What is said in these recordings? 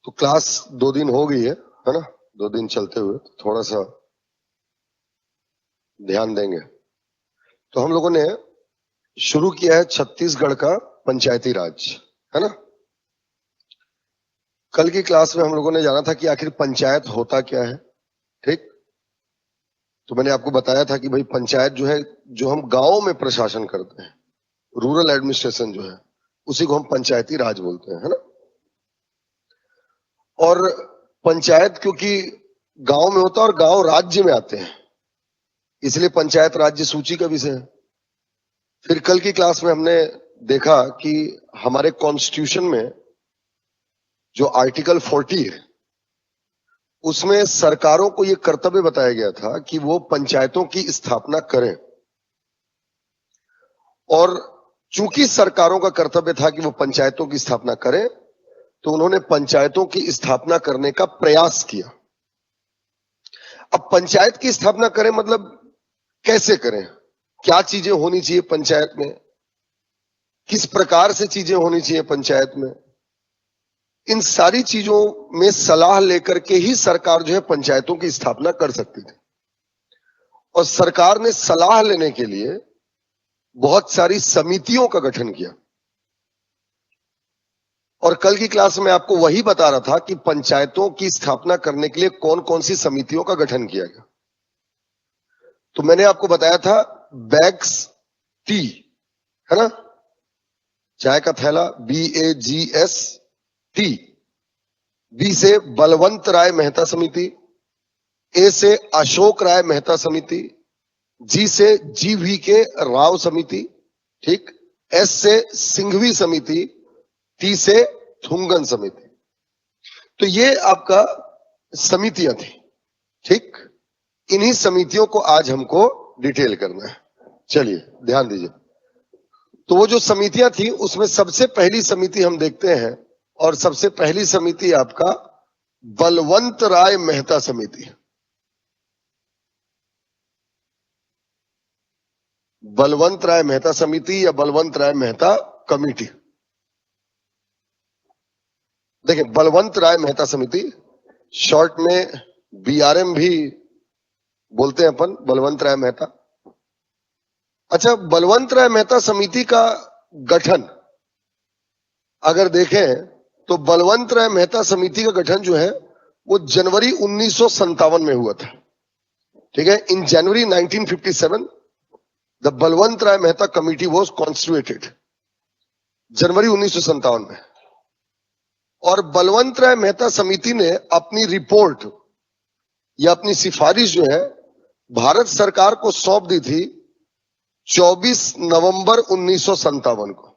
तो क्लास 2 दिन हो गई है ना, 2 दिन चलते हुए थोड़ा सा ध्यान देंगे। तो हम लोगों ने शुरू किया है छत्तीसगढ़ का पंचायती राज, है ना। कल की क्लास में हम लोगों ने जाना था कि आखिर पंचायत होता क्या है, ठीक। तो मैंने आपको बताया था कि भाई पंचायत जो है, जो हम गांव में प्रशासन करते हैं, रूरल एडमिनिस्ट्रेशन जो है, उसी को हम पंचायती राज बोलते हैं, है ना। और पंचायत क्योंकि गांव में होता है और गांव राज्य में आते हैं, इसलिए पंचायत राज्य सूची का विषय है। फिर कल की क्लास में हमने देखा कि हमारे कॉन्स्टिट्यूशन में जो आर्टिकल 40 है, उसमें सरकारों को यह कर्तव्य बताया गया था कि वो पंचायतों की स्थापना करें। और चूंकि सरकारों का कर्तव्य था कि वो पंचायतों की स्थापना करें, तो उन्होंने पंचायतों की स्थापना करने का प्रयास किया। अब पंचायत की स्थापना करें मतलब कैसे करें, क्या चीजें होनी चाहिए पंचायत में, किस प्रकार से चीजें होनी चाहिए पंचायत में, इन सारी चीजों में सलाह लेकर के ही सरकार जो है पंचायतों की स्थापना कर सकती थी। और सरकार ने सलाह लेने के लिए बहुत सारी समितियों का गठन किया। और कल की क्लास में आपको वही बता रहा था कि पंचायतों की स्थापना करने के लिए कौन कौन सी समितियों का गठन किया गया। तो मैंने आपको बताया था बैग्स टी, है ना, चाय का थैला, BAGS T। बी से बलवंत राय मेहता समिति, ए से अशोक राय मेहता समिति, जी से GVK राव समिति, ठीक, एस से सिंघवी समिति, टी से थुंगन समिति। तो ये आपका समितियां थी, ठीक। इन्हीं समितियों को आज हमको डिटेल करना है। चलिए ध्यान दीजिए। तो वो जो समितियां थी उसमें सबसे पहली समिति हम देखते हैं, और सबसे पहली समिति आपका बलवंत राय मेहता समिति। बलवंत राय मेहता समिति या बलवंत राय मेहता कमेटी। देखिए, बलवंत राय मेहता समिति, शॉर्ट में BRM भी बोलते हैं अपन, बलवंत राय मेहता। अच्छा, बलवंत राय मेहता समिति का गठन अगर देखें तो बलवंत राय मेहता समिति का गठन जो है वो जनवरी 1957 में हुआ था, ठीक है। In January 1957 the Balwant Rai Mehta committee was constituted, जनवरी 1957 में। और बलवंत राय मेहता समिति ने अपनी रिपोर्ट या अपनी सिफारिश जो है भारत सरकार को सौंप दी थी 24 नवंबर 1957 को,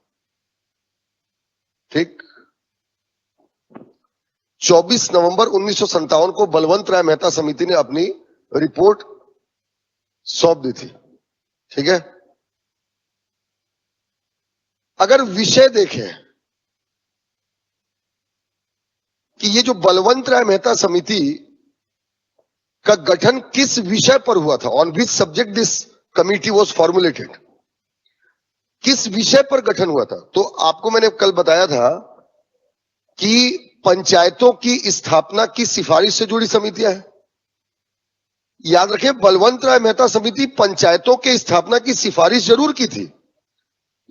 ठीक। 24 नवंबर 1957 को बलवंत राय मेहता समिति ने अपनी रिपोर्ट सौंप दी थी, ठीक है। अगर विषय देखें कि ये जो बलवंत राय मेहता समिति का गठन किस विषय पर हुआ था, on which subject this committee was formulated, किस विषय पर गठन हुआ था, तो आपको मैंने कल बताया था कि पंचायतों की स्थापना की सिफारिश से जुड़ी समितियां हैं। याद रखें, बलवंत राय मेहता समिति पंचायतों के स्थापना की सिफारिश जरूर की थी,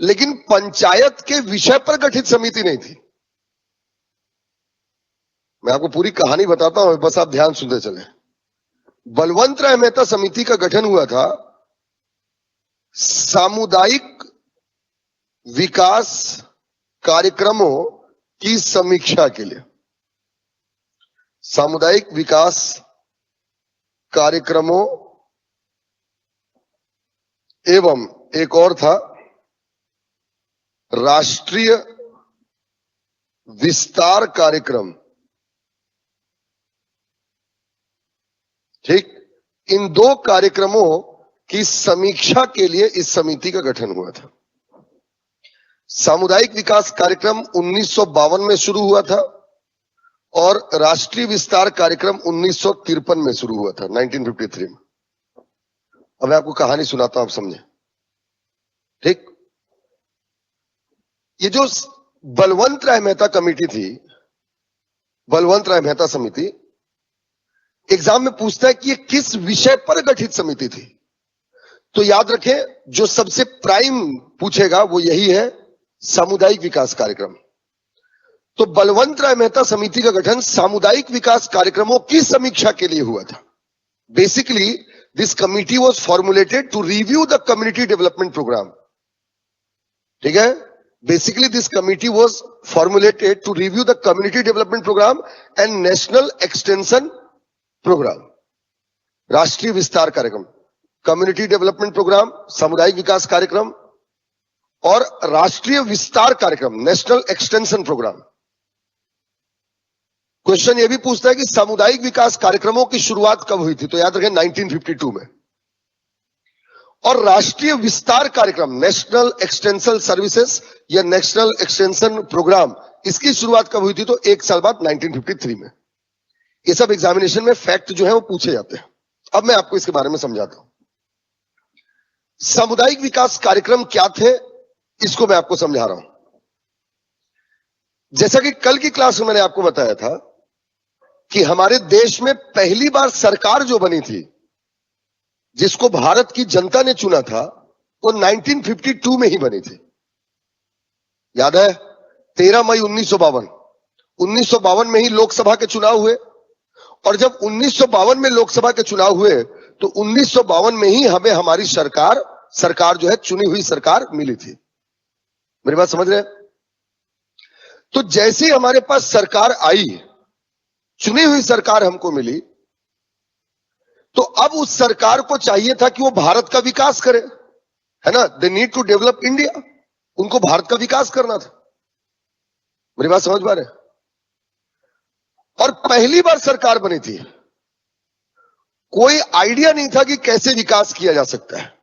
लेकिन पंचायत के विषय पर गठित समिति नहीं थी। मैं आपको पूरी कहानी बताता हूं, बस आप ध्यान सुनते चले। बलवंत राय मेहता समिति का गठन हुआ था सामुदायिक विकास कार्यक्रमों की समीक्षा के लिए। सामुदायिक विकास कार्यक्रमों एवं एक और था राष्ट्रीय विस्तार कार्यक्रम, ठीक। इन दो कार्यक्रमों की समीक्षा के लिए इस समिति का गठन हुआ था। सामुदायिक विकास कार्यक्रम 1952 में शुरू हुआ था और राष्ट्रीय विस्तार कार्यक्रम 1953 में शुरू हुआ था, 1953 में। अब मैं आपको कहानी सुनाता हूं, आप समझे, ठीक। ये जो बलवंत राय मेहता कमेटी थी, बलवंत राय मेहता समिति एग्जाम में पूछता है कि ये किस विषय पर गठित समिति थी। तो याद रखें, जो सबसे प्राइम पूछेगा वो यही है, सामुदायिक विकास कार्यक्रम। तो बलवंत राय मेहता समिति का गठन सामुदायिक विकास कार्यक्रमों की समीक्षा के लिए हुआ था। Basically this committee was formulated to review the community development programme. ठीक है, basically this committee was formulated to review the community development programme and national extension programme. राष्ट्रीय विस्तार कार्यक्रम, कम्युनिटी डेवलपमेंट प्रोग्राम, सामुदायिक विकास कार्यक्रम और राष्ट्रीय विस्तार कार्यक्रम, नेशनल एक्सटेंशन प्रोग्राम। क्वेश्चन ये भी पूछता है कि सामुदायिक विकास कार्यक्रमों की शुरुआत कब हुई थी। तो याद रखें 1952 में। और राष्ट्रीय विस्तार कार्यक्रम, नेशनल एक्सटेंशन सर्विसेज या नेशनल एक्सटेंशन प्रोग्राम, इसकी शुरुआत कब हुई थी। तो एक साल बाद 1953 में। ये सब एग्जामिनेशन में फैक्ट जो है वो पूछे जाते हैं। अब मैं आपको इसके बारे में समझाता हूं। सामुदायिक विकास कार्यक्रम क्या थे, इसको मैं आपको समझा रहा हूं। जैसा कि कल की क्लास में मैंने आपको बताया था कि हमारे देश में पहली बार सरकार जो बनी थी, जिसको भारत की जनता ने चुना था, वो 1952 में ही बनी थी। याद है, 13 मई 1952। 1952 में ही लोकसभा के चुनाव हुए। और जब 1952 में लोकसभा के चुनाव हुए तो 1952 में ही हमें हमारी सरकार जो है, चुनी हुई सरकार मिली थी। मेरी बात समझ रहे हैं? तो जैसे ही हमारे पास सरकार आई, चुनी हुई सरकार हमको मिली, तो अब उस सरकार को चाहिए था कि वो भारत का विकास करे, है ना। They need to develop India. उनको भारत का विकास करना था। मेरी बात समझ पा रहे हैं? और पहली बार सरकार बनी थी, कोई आइडिया नहीं था कि कैसे विकास किया जा सकता है।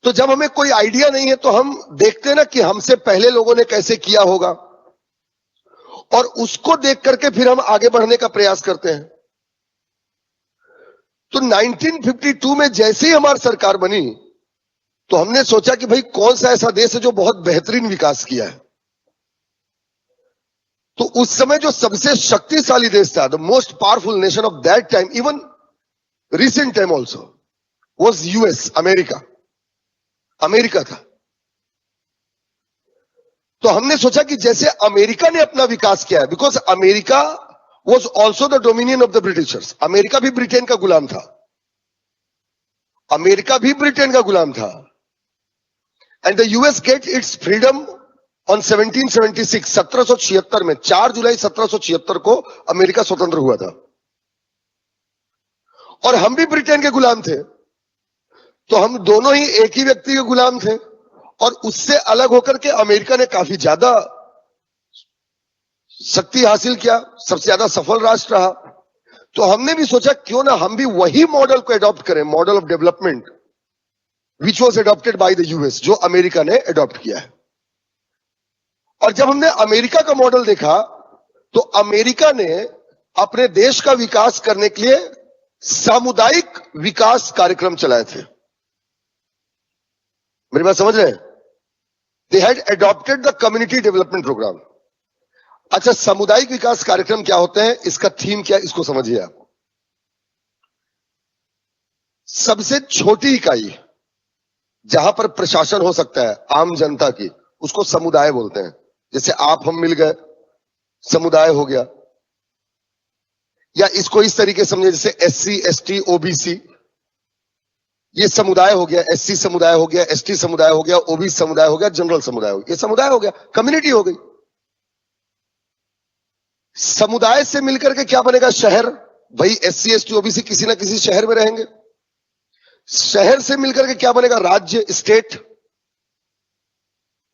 तो जब हमें कोई आइडिया नहीं है तो हम देखते हैं ना कि हमसे पहले लोगों ने कैसे किया होगा, और उसको देख करके फिर हम आगे बढ़ने का प्रयास करते हैं। तो 1952 में जैसे ही हमारी सरकार बनी तो हमने सोचा कि भाई कौन सा ऐसा देश है जो बहुत बेहतरीन विकास किया है। तो उस समय जो सबसे शक्तिशाली देश था, the most powerful nation of that time, even recent time also, was US, America था। तो हमने सोचा कि जैसे अमेरिका ने अपना विकास किया है, because America was also the dominion of the Britishers. America भी ब्रिटेन का गुलाम था। And the US get its freedom on 1776, 1776 में, 4 जुलाई 1776 को अमेरिका स्वतंत्र हुआ था। और हम भी ब्रिटेन के गुलाम थे। तो हम दोनों ही एक ही व्यक्ति के गुलाम थे। और उससे अलग होकर के अमेरिका ने काफी ज्यादा शक्ति हासिल किया, सबसे ज्यादा सफल राष्ट्र रहा। तो हमने भी सोचा क्यों ना हम भी वही मॉडल को एडॉप्ट करें, model of development which was adopted by the US, जो अमेरिका ने एडॉप्ट किया है। और जब हमने अमेरिका का मॉडल देखा तो अमेरिका ने अपने देश का विकास करने के लिए सामुदायिक विकास कार्यक्रम चलाए थे। मेरी बात समझ रहे हैं? They had adopted the community development programme. अच्छा, सामुदायिक विकास कार्यक्रम क्या होते हैं, इसका थीम क्या है, इसको समझिए आप। सबसे छोटी इकाई जहां पर प्रशासन हो सकता है आम जनता की, उसको समुदाय बोलते हैं। जैसे आप हम मिल गए, समुदाय हो गया। या इसको इस तरीके समझे, जैसे एससी, एसटी, ओबीसी, ये समुदाय हो गया। एससी समुदाय हो गया, एसटी समुदाय हो गया, ओबीसी समुदाय हो गया, जनरल समुदाय हो गया। ये समुदाय हो गया, कम्युनिटी हो गई। समुदाय से मिलकर के क्या बनेगा? शहर। भाई एससी, एसटी, ओबीसी किसी ना किसी शहर में रहेंगे। शहर से मिलकर के क्या बनेगा? राज्य, स्टेट।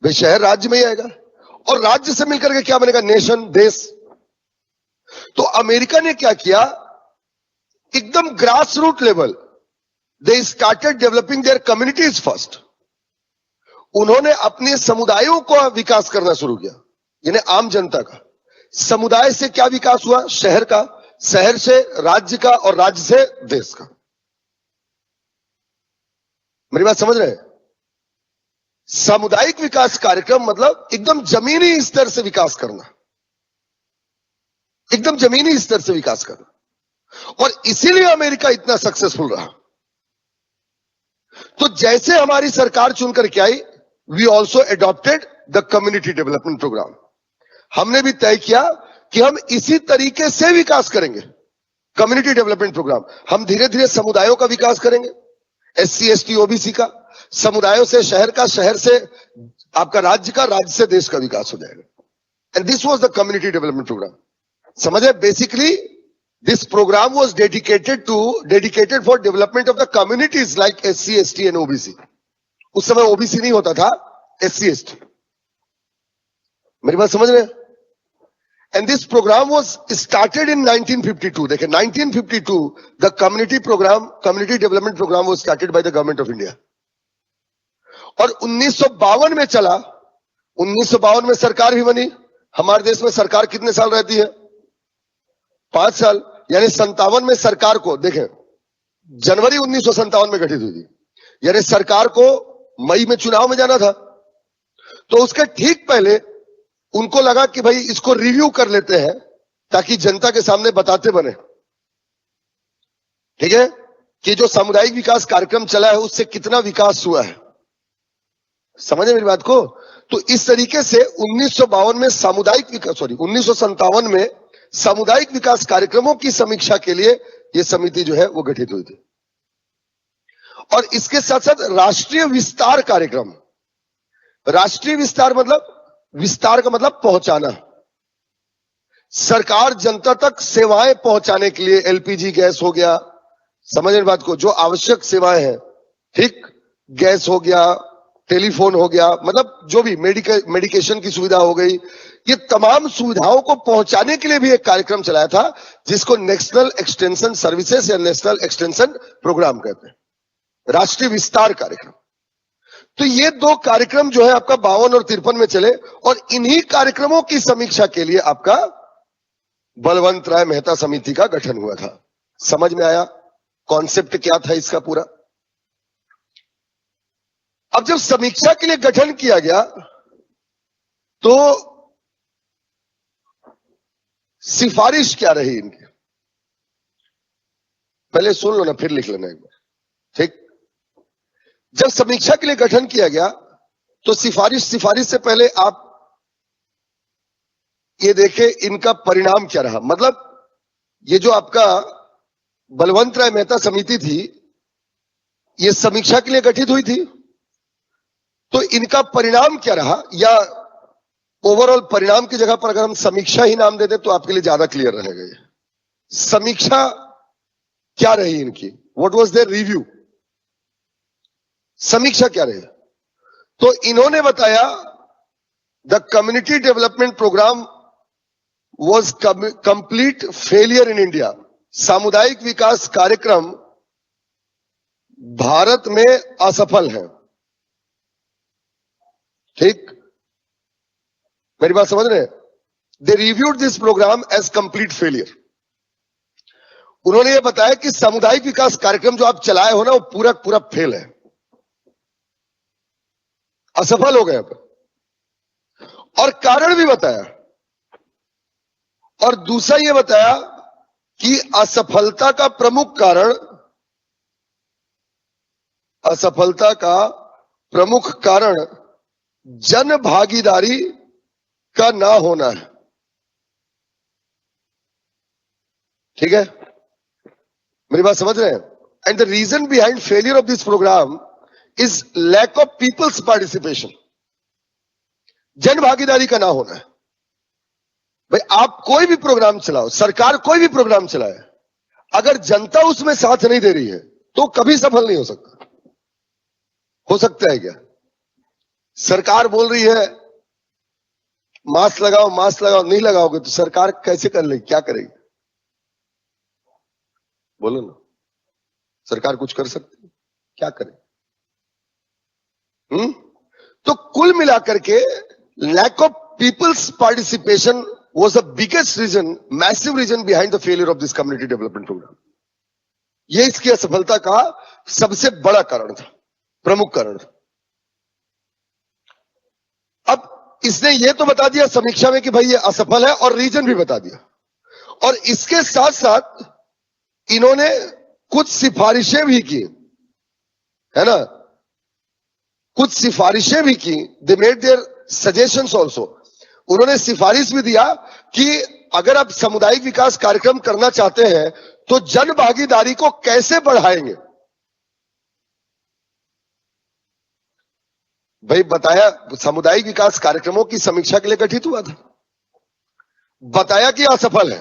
भाई शहर राज्य में ही आएगा। और राज्य से मिलकर के क्या बनेगा? नेशन, देश। तो अमेरिका ने क्या किया, एकदम grass root level, they started developing their communities first. उन्होंने अपने समुदायों का विकास करना शुरू किया, यानी आम जनता का। समुदाय से क्या विकास हुआ? शहर का, शहर से राज्य का, और राज्य से देश का। मेरी बात समझ रहे हैं? सामुदायिक विकास कार्यक्रम मतलब एकदम जमीनी स्तर से विकास करना। एकदम जमीनी स्तर से विकास करना। और इसीलिए अमेरिका इतना सक्सेसफुल रहा। तो जैसे हमारी सरकार चुनकर के आई, we also adopted the community development program. हमने भी तय किया कि हम इसी तरीके से विकास करेंगे। कम्युनिटी डेवलपमेंट प्रोग्राम, हम धीरे धीरे समुदायों का विकास करेंगे, SC ST OBC का, समुदायों से शहर का, शहर से आपका राज्य का, राज्य से देश का विकास हो जाएगा। And this was the community development program. समझे? Basically this program was dedicated for development of the communities like SC ST and OBC। उस समय OBC नहीं होता था, SC ST। मेरी बात समझ रहे हैं? And this program was started in 1952. देखिए 1952 the community development program was started by the government of India. और 1952 में चला। 1952 में सरकार भी बनी। हमारे देश में सरकार कितने साल रहती है? 5 साल। यानी 57 में सरकार को, देखें जनवरी 1957 में गठित हुई थी, यानी सरकार को मई में चुनाव में जाना था। तो उसके ठीक पहले उनको लगा कि भाई इसको रिव्यू कर लेते हैं ताकि जनता के सामने बताते बने, ठीक है, कि जो सामुदायिक विकास कार्यक्रम चला है उससे कितना विकास हुआ है। समझे मेरी बात को? तो इस तरीके से 1952 में 1957 में सामुदायिक विकास कार्यक्रमों की समीक्षा के लिए यह समिति जो है वो गठित हुई थी। और इसके साथ साथ राष्ट्रीय विस्तार कार्यक्रम, राष्ट्रीय विस्तार मतलब, विस्तार का मतलब पहुंचाना। सरकार जनता तक सेवाएं पहुंचाने के लिए, LPG गैस हो गया, समझ बात को, जो आवश्यक सेवाएं हैं, ठीक, गैस हो गया, टेलीफोन हो गया, मतलब जो भी मेडिकेशन की सुविधा हो गई, ये तमाम सुविधाओं को पहुंचाने के लिए भी एक कार्यक्रम चलाया था जिसको नेशनल एक्सटेंशन सर्विसेज या नेशनल एक्सटेंशन प्रोग्राम कहते हैं, राष्ट्रीय विस्तार कार्यक्रम। तो ये दो कार्यक्रम जो है आपका 52 और 53 में चले, और इन्हीं कार्यक्रमों की समीक्षा के लिए आपका बलवंत राय मेहता समिति का गठन हुआ था। समझ में आया कॉन्सेप्ट क्या था इसका पूरा? अब जब समीक्षा के लिए गठन किया गया तो सिफारिश क्या रही इनकी, पहले सुन लो ना, फिर लिख लेना एक बार, ठीक। जब समीक्षा के लिए गठन किया गया तो सिफारिश से पहले आप ये देखें इनका परिणाम क्या रहा। मतलब ये जो आपका बलवंत राय मेहता समिति थी, ये समीक्षा के लिए गठित हुई थी, तो इनका परिणाम क्या रहा, या ओवरऑल परिणाम की जगह पर अगर हम समीक्षा ही नाम दे दें तो आपके लिए ज्यादा क्लियर रहेगा। ये समीक्षा क्या रही इनकी, व्हाट वाज देयर रिव्यू, समीक्षा क्या रही? तो इन्होंने बताया the community development programme was complete failure in India. सामुदायिक विकास कार्यक्रम भारत में असफल है, ठीक, मेरी बात समझ रहे हैं? They reviewed this program as complete failure. उन्होंने यह बताया कि सामुदायिक विकास कार्यक्रम जो आप चलाए हो ना, वो पूरा पूरा फेल है, असफल हो गए। और कारण भी बताया, और दूसरा यह बताया कि असफलता का प्रमुख कारण जन भागीदारी का ना होना है, ठीक है, मेरी बात समझ रहे हैं? And the reason behind failure of this programme is lack of people's participation. जन भागीदारी का ना होना है। भाई आप कोई भी प्रोग्राम चलाओ, सरकार कोई भी प्रोग्राम चलाए, अगर जनता उसमें साथ नहीं दे रही है तो कभी सफल नहीं हो सकता। हो सकता है क्या? सरकार बोल रही है मास्क लगाओ, नहीं लगाओगे तो सरकार कैसे कर लेगी, क्या करेगी? बोलो ना, सरकार कुछ कर सकती है? क्या करे? तो कुल मिलाकर के lack of people's participation was the biggest reason, massive reason behind the failure of this community development program. ये इसकी असफलता का सबसे बड़ा कारण था, प्रमुख कारण था। अब इसने ये तो बता दिया समीक्षा में कि भाई ये असफल है, और रीजन भी बता दिया। और इसके साथ साथ इन्होंने कुछ सिफारिशें भी की, है ना, कुछ सिफारिशें भी की। They made their suggestions also. उन्होंने सिफारिश भी दिया कि अगर आप सामुदायिक विकास कार्यक्रम करना चाहते हैं तो जन भागीदारी को कैसे बढ़ाएंगे। भाई बताया, सामुदायिक विकास कार्यक्रमों की समीक्षा के लिए गठित हुआ था, बताया कि असफल है।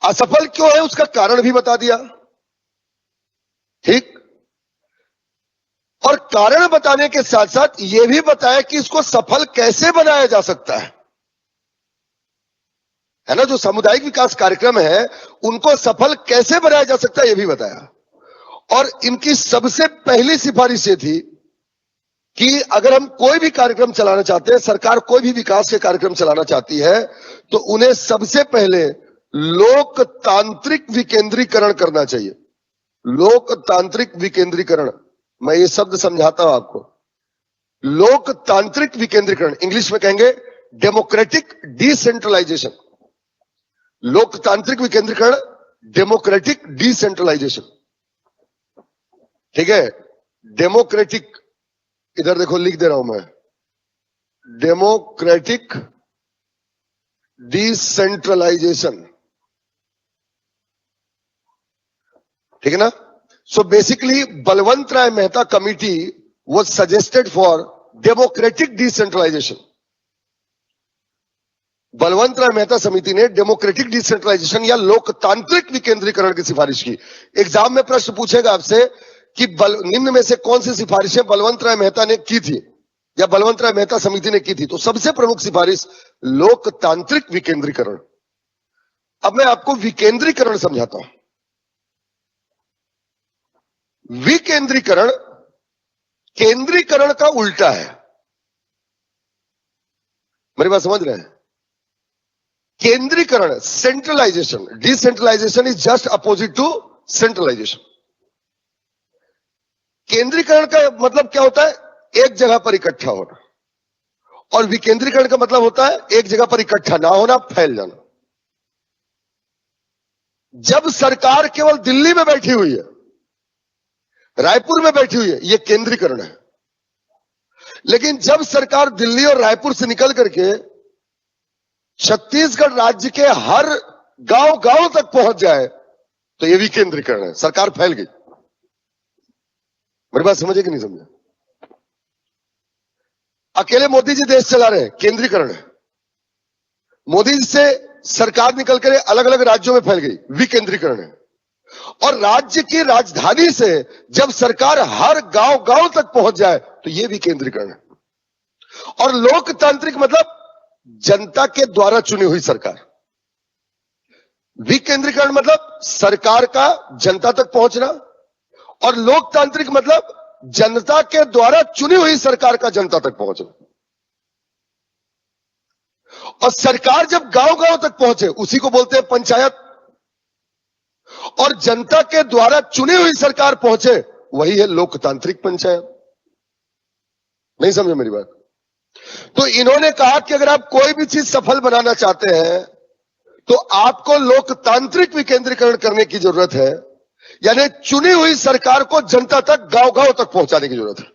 असफल क्यों है उसका कारण भी बता दिया, ठीक। और कारण बताने के साथ साथ यह भी बताया कि इसको सफल कैसे बनाया जा सकता है ना। जो सामुदायिक विकास कार्यक्रम है उनको सफल कैसे बनाया जा सकता है यह भी बताया। और इनकी सबसे पहली सिफारिश ये थी कि अगर हम कोई भी कार्यक्रम चलाना चाहते हैं, सरकार कोई भी विकास के कार्यक्रम चलाना चाहती है, तो उन्हें सबसे पहले लोकतांत्रिक विकेंद्रीकरण करना चाहिए। लोकतांत्रिक विकेंद्रीकरण, मैं ये शब्द समझाता हूं आपको। लोकतांत्रिक विकेंद्रीकरण, इंग्लिश में कहेंगे डेमोक्रेटिक डिसेंट्रलाइजेशन। लोकतांत्रिक विकेंद्रीकरण, डेमोक्रेटिक डिसेंट्रलाइजेशन, ठीक है। डेमोक्रेटिक, इधर देखो लिख दे रहा हूं मैं, डेमोक्रेटिक डिसेंट्रलाइजेशन, ठीक है ना। So basically Balwant Rai Mehta committee was suggested for democratic decentralisation. Balwant Rai Mehta समिति ने डेमोक्रेटिक डिसेंट्रलाइजेशन या लोकतांत्रिक विकेंद्रीकरण की सिफारिश की। एग्जाम में प्रश्न पूछेगा आपसे कि निम्न में से कौन सी सिफारिशें बलवंत राय मेहता ने की थी या बलवंत राय मेहता समिति ने की थी, तो सबसे प्रमुख सिफारिश लोकतांत्रिक विकेंद्रीकरण। अब मैं आपको विकेंद्रीकरण समझाता हूं। विकेंद्रीकरण केंद्रीकरण का उल्टा है। मेरी बात समझ रहे हैं। केंद्रीकरण centralisation, decentralisation is just opposite to centralisation. केंद्रीकरण का मतलब क्या होता है, एक जगह पर इकट्ठा होना, और विकेंद्रीकरण का मतलब होता है एक जगह पर इकट्ठा ना होना, फैल जाना। जब सरकार केवल दिल्ली में बैठी हुई है, रायपुर में बैठी हुई है, यह केंद्रीकरण है। लेकिन जब सरकार दिल्ली और रायपुर से निकल करके छत्तीसगढ़ राज्य के हर गांव गांव तक पहुंच जाए तो यह भी केंद्रीकरण है, सरकार फैल गई। मेरी बात समझे कि नहीं समझे। अकेले मोदी जी देश चला रहे हैं, केंद्रीकरण है। मोदी जी से सरकार निकल कर अलग अलग राज्यों में फैल गई, विकेंद्रीकरण है। और राज्य की राजधानी से जब सरकार हर गांव गांव तक पहुंच जाए तो यह भी केंद्रीकरण है। और लोकतांत्रिक मतलब जनता के द्वारा चुनी हुई सरकार। विकेंद्रीकरण मतलब सरकार का जनता तक पहुंचना, और लोकतांत्रिक मतलब जनता के द्वारा चुनी हुई सरकार का जनता तक पहुंचना। और सरकार जब गांव गांव तक पहुंचे उसी को बोलते हैं पंचायत, और जनता के द्वारा चुनी हुई सरकार पहुंचे वही है लोकतांत्रिक पंचायत। नहीं समझे मेरी बात। तो इन्होंने कहा कि अगर आप कोई भी चीज सफल बनाना चाहते हैं तो आपको लोकतांत्रिक विकेंद्रीकरण करने की जरूरत है, यानी चुनी हुई सरकार को जनता तक गांव गांव तक पहुंचाने की जरूरत है।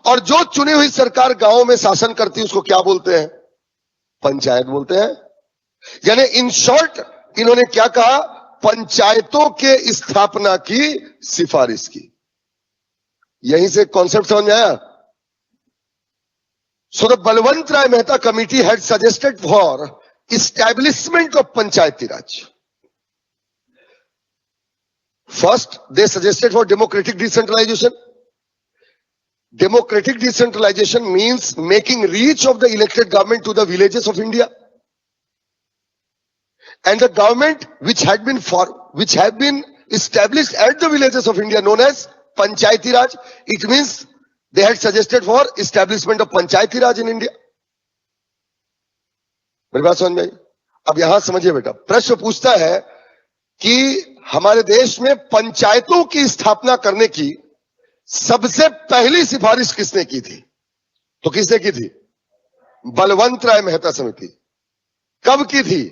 और जो चुनी हुई सरकार गांवों में शासन करती है उसको क्या बोलते हैं, पंचायत बोलते हैं। यानी इन शॉर्ट इन्होंने क्या कहा, पंचायतों के स्थापना की सिफारिश की। यहीं से कॉन्सेप्ट समझ में आया। So the Balwant Rai Mehta committee had suggested for establishment of Panchayati Raj. First, they suggested for democratic decentralization. Democratic decentralization means making reach of the elected government to the villages of India. And the government which had been established at the villages of India, known as Panchayati Raj. It means they had suggested for establishment of Panchayati Raj in India. मेरी बात समझ में आई। अब यहां समझिए बेटा, प्रश्न पूछता है कि हमारे देश में पंचायतों की स्थापना करने की सबसे पहली सिफारिश किसने की थी, तो किसने की थी, बलवंत राय मेहता समिति। कब की थी,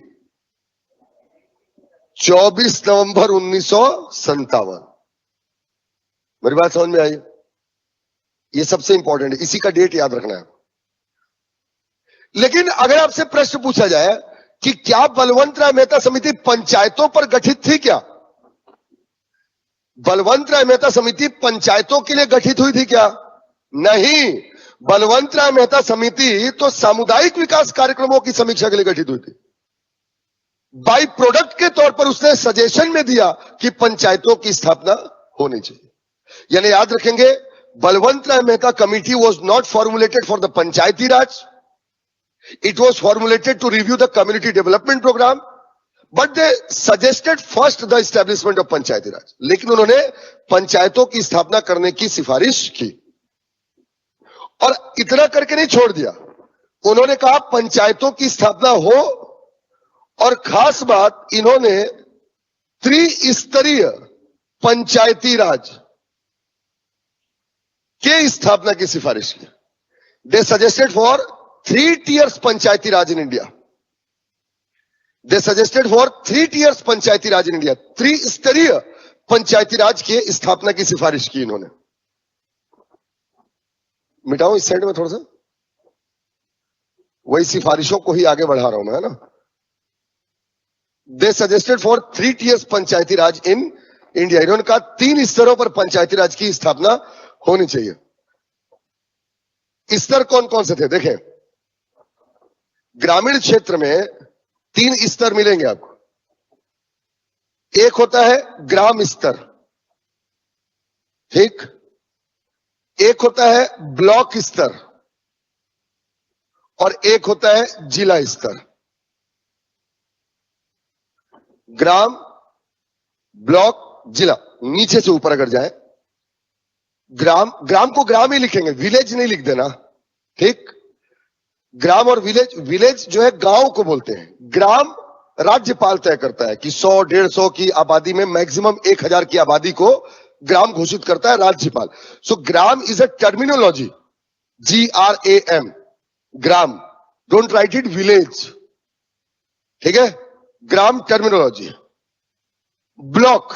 24 नवंबर 1957। मेरी बात समझ में आई? ये सबसे इंपॉर्टेंट है, इसी का डेट याद रखना है। लेकिन अगर आपसे प्रश्न पूछा जाए कि क्या बलवंत राय मेहता समिति पंचायतों पर गठित थी क्या? बलवंत राय मेहता समिति पंचायतों के लिए गठित हुई थी क्या? नहीं, बलवंत राय मेहता समिति तो सामुदायिक विकास कार्यक्रमों की समीक्षा के लिए गठित हुई थी। बाई प्रोडक्ट के तौर पर उसने सजेशन में दिया कि पंचायतों की स्थापना होनी चाहिए। यानी याद रखेंगे, Balwant Rai Mehta committee was not formulated for the panchayati raj, it was formulated to review the community development program, but they suggested first the establishment of पंचायती राज। लेकिन उन्होंने पंचायतों की स्थापना करने की सिफारिश की और इतना करके नहीं छोड़ दिया। उन्होंने कहा पंचायतों की स्थापना हो, और खास बात, इन्होंने त्रिस्तरीय पंचायती राज के स्थापना की सिफारिश की। दे suggested for 3 tiers Panchayati Raj in India. They suggested for 3 tiers Panchayati Raj in India. त्रिस्तरीय पंचायती राज की स्थापना की सिफारिश की इन्होंने। मिटाऊं इस साइड में थोड़ा सा, वही सिफारिशों को ही आगे बढ़ा रहा हूं मैं, है ना। दे suggested for 3 tiers Panchayati Raj in India. इन्होंने कहा 3 स्तरों पर पंचायती राज की स्थापना होनी चाहिए। स्तर कौन कौन से थे देखें। ग्रामीण क्षेत्र में 3 स्तर मिलेंगे आपको। एक होता है ग्राम स्तर, ठीक। एक होता है ब्लॉक स्तर और एक होता है जिला स्तर। ग्राम, ब्लॉक, जिला। नीचे से ऊपर अगर जाए, ग्राम, ग्राम को ग्राम ही लिखेंगे, विलेज नहीं लिख देना, ठीक। ग्राम और विलेज, विलेज जो है गांव को बोलते हैं। ग्राम राज्यपाल तय करता है कि 100-150 की आबादी में मैक्सिमम 1000 की आबादी को ग्राम घोषित करता है राज्यपाल। So gram is a terminology, GRAM, gram. Don't write it village, ठीक है। ग्राम टर्मिनोलॉजी। ब्लॉक,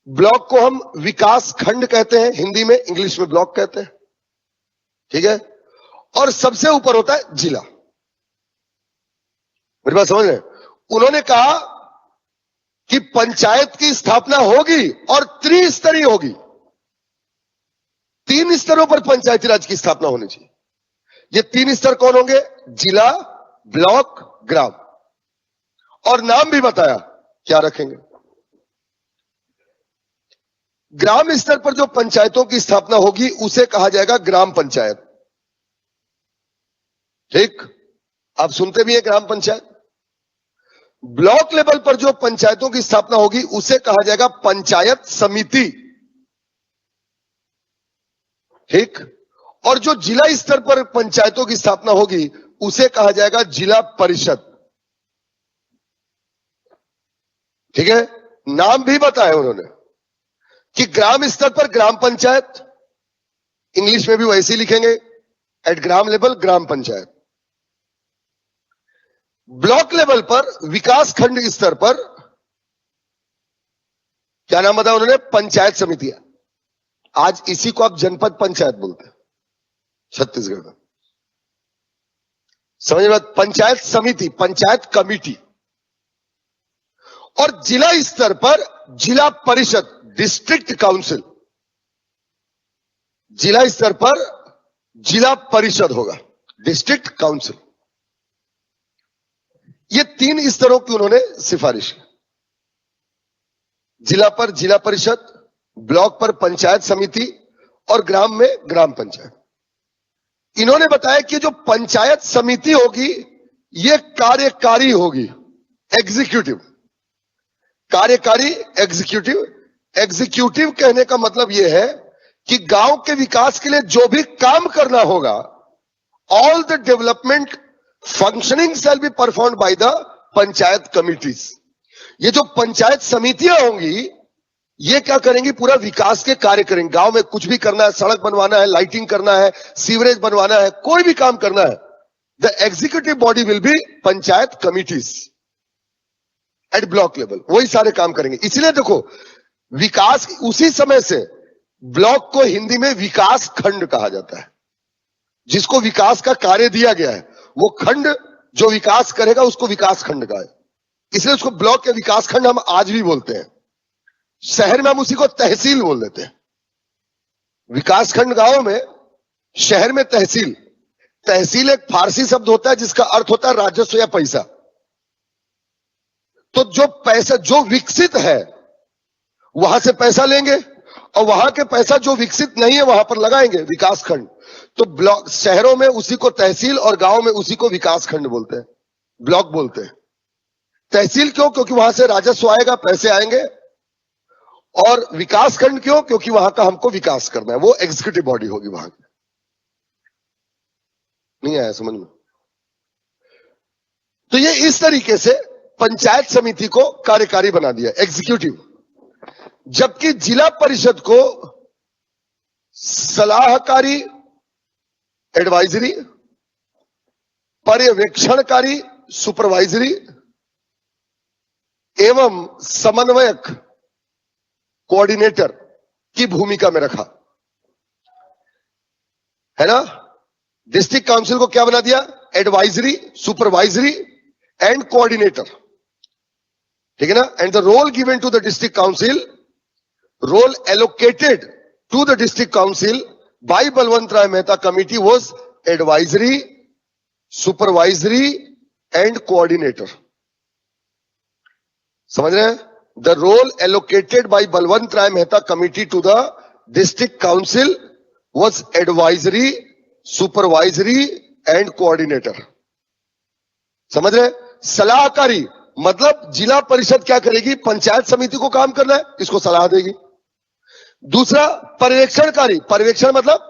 ब्लॉक को हम विकास खंड कहते हैं हिंदी में, इंग्लिश में ब्लॉक कहते हैं, ठीक है। और सबसे ऊपर होता है जिला। मेरी बात समझ रहे हैं? उन्होंने कहा कि पंचायत की स्थापना होगी और त्रिस्तरीय होगी। 3 स्तरों पर पंचायती राज की स्थापना होनी चाहिए। ये 3 स्तर कौन होंगे? जिला, ब्लॉक, ग्राम। और नाम भी बताया क्या रखेंगे। ग्राम स्तर पर जो पंचायतों की स्थापना होगी उसे कहा जाएगा ग्राम पंचायत, ठीक। आप सुनते भी है ग्राम पंचायत। ब्लॉक लेवल पर जो पंचायतों की स्थापना होगी उसे कहा जाएगा पंचायत समिति, ठीक। और जो जिला स्तर पर पंचायतों की स्थापना होगी उसे कहा जाएगा जिला परिषद, ठीक है। नाम भी बताया उन्होंने कि ग्राम स्तर पर ग्राम पंचायत, इंग्लिश में भी वैसे ही लिखेंगे, एट ग्राम लेवल ग्राम पंचायत। ब्लॉक लेवल पर, विकास खंड स्तर पर क्या नाम बताया उन्होंने? पंचायत समितियां। आज इसी को आप जनपद पंचायत बोलते हैं छत्तीसगढ़ में, समझ में? पंचायत समिति, पंचायत कमिटी। और जिला स्तर पर जिला परिषद, डिस्ट्रिक्ट काउंसिल। जिला स्तर पर जिला परिषद होगा, डिस्ट्रिक्ट काउंसिल। ये 3 स्तरों की उन्होंने सिफारिश की। जिला पर जिला परिषद, ब्लॉक पर पंचायत समिति और ग्राम में ग्राम पंचायत। इन्होंने बताया कि जो पंचायत समिति होगी ये कार्यकारी होगी, एग्जीक्यूटिव। कार्यकारी, एग्जीक्यूटिव। एग्जीक्यूटिव कहने का मतलब यह है कि गांव के विकास के लिए जो भी काम करना होगा, all the development functioning shall be performed by the panchayat committees. ये जो पंचायत समितियां होंगी ये क्या करेंगी? पूरा विकास के कार्य करेंगे। गांव में कुछ भी करना है, सड़क बनवाना है, लाइटिंग करना है, सीवरेज बनवाना है, कोई भी काम करना है, the executive body will be panchayat committees. At block level, वही सारे काम करेंगे। इसलिए देखो, विकास उसी समय से ब्लॉक को हिंदी में विकास खंड कहा जाता है। जिसको विकास का कार्य दिया गया है वो खंड जो विकास करेगा उसको विकास खंड कहा है। इसलिए उसको ब्लॉक के विकास खंड हम आज भी बोलते हैं। शहर में हम उसी को तहसील बोल देते हैं। विकास खंड गांव में, शहर में तहसील। तहसील एक फारसी शब्द होता है जिसका अर्थ होता है राजस्व या पैसा। तो जो पैसा जो विकसित है वहां से पैसा लेंगे और वहां के पैसा जो विकसित नहीं है वहां पर लगाएंगे, विकास खंड। तो ब्लॉक, शहरों में उसी को तहसील और गांव में उसी को विकास खंड बोलते हैं, ब्लॉक बोलते हैं। तहसील क्यों? क्योंकि वहां से राजस्व आएगा, पैसे आएंगे। और विकास खंड क्यों? क्योंकि वहां का हमको विकास करना है, वो एग्जीक्यूटिव बॉडी होगी वहां की। नहीं आया समझ में? तो ये इस तरीके से पंचायत समिति को कार्यकारी बना दिया, एग्जीक्यूटिव। जबकि जिला परिषद को सलाहकारी, एडवाइजरी, पर्यवेक्षणकारी, सुपरवाइजरी एवं समन्वयक, कोऑर्डिनेटर की भूमिका में रखा है ना। डिस्ट्रिक्ट काउंसिल को क्या बना दिया? एडवाइजरी, सुपरवाइजरी एंड कोऑर्डिनेटर, ठीक है ना। And the role given to the district council, role allocated to the district council by Balwant Rai Mehta committee was advisory, supervisory and coordinator. समझ रहे हैं? The role allocated by Balwant Rai Mehta committee to the district council was advisory, supervisory and coordinator. समझ रहे? सलाहकारी मतलब जिला परिषद क्या करेगी? पंचायत समिति को काम करना है, इसको सलाह देगी। दूसरा पर्यवेक्षणकारी, पर्यवेक्षण मतलब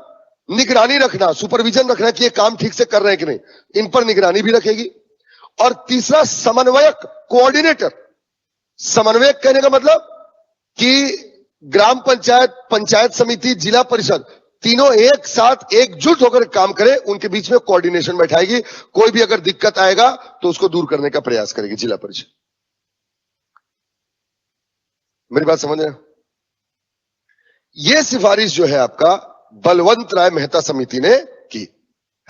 निगरानी रखना, सुपरविजन रखना कि ये काम ठीक से कर रहे हैं कि नहीं, इन पर निगरानी भी रखेगी। और तीसरा समन्वयक, कोऑर्डिनेटर। समन्वयक कहने का मतलब कि ग्राम पंचायत, पंचायत समिति, जिला परिषद तीनों एक साथ एकजुट होकर काम करें, उनके बीच में कोऑर्डिनेशन बैठाएगी। कोई भी अगर दिक्कत आएगा तो उसको दूर करने का प्रयास करेगी जिला परिषद। मेरी बात समझ रहे हैं? ये सिफारिश जो है आपका बलवंत राय मेहता समिति ने की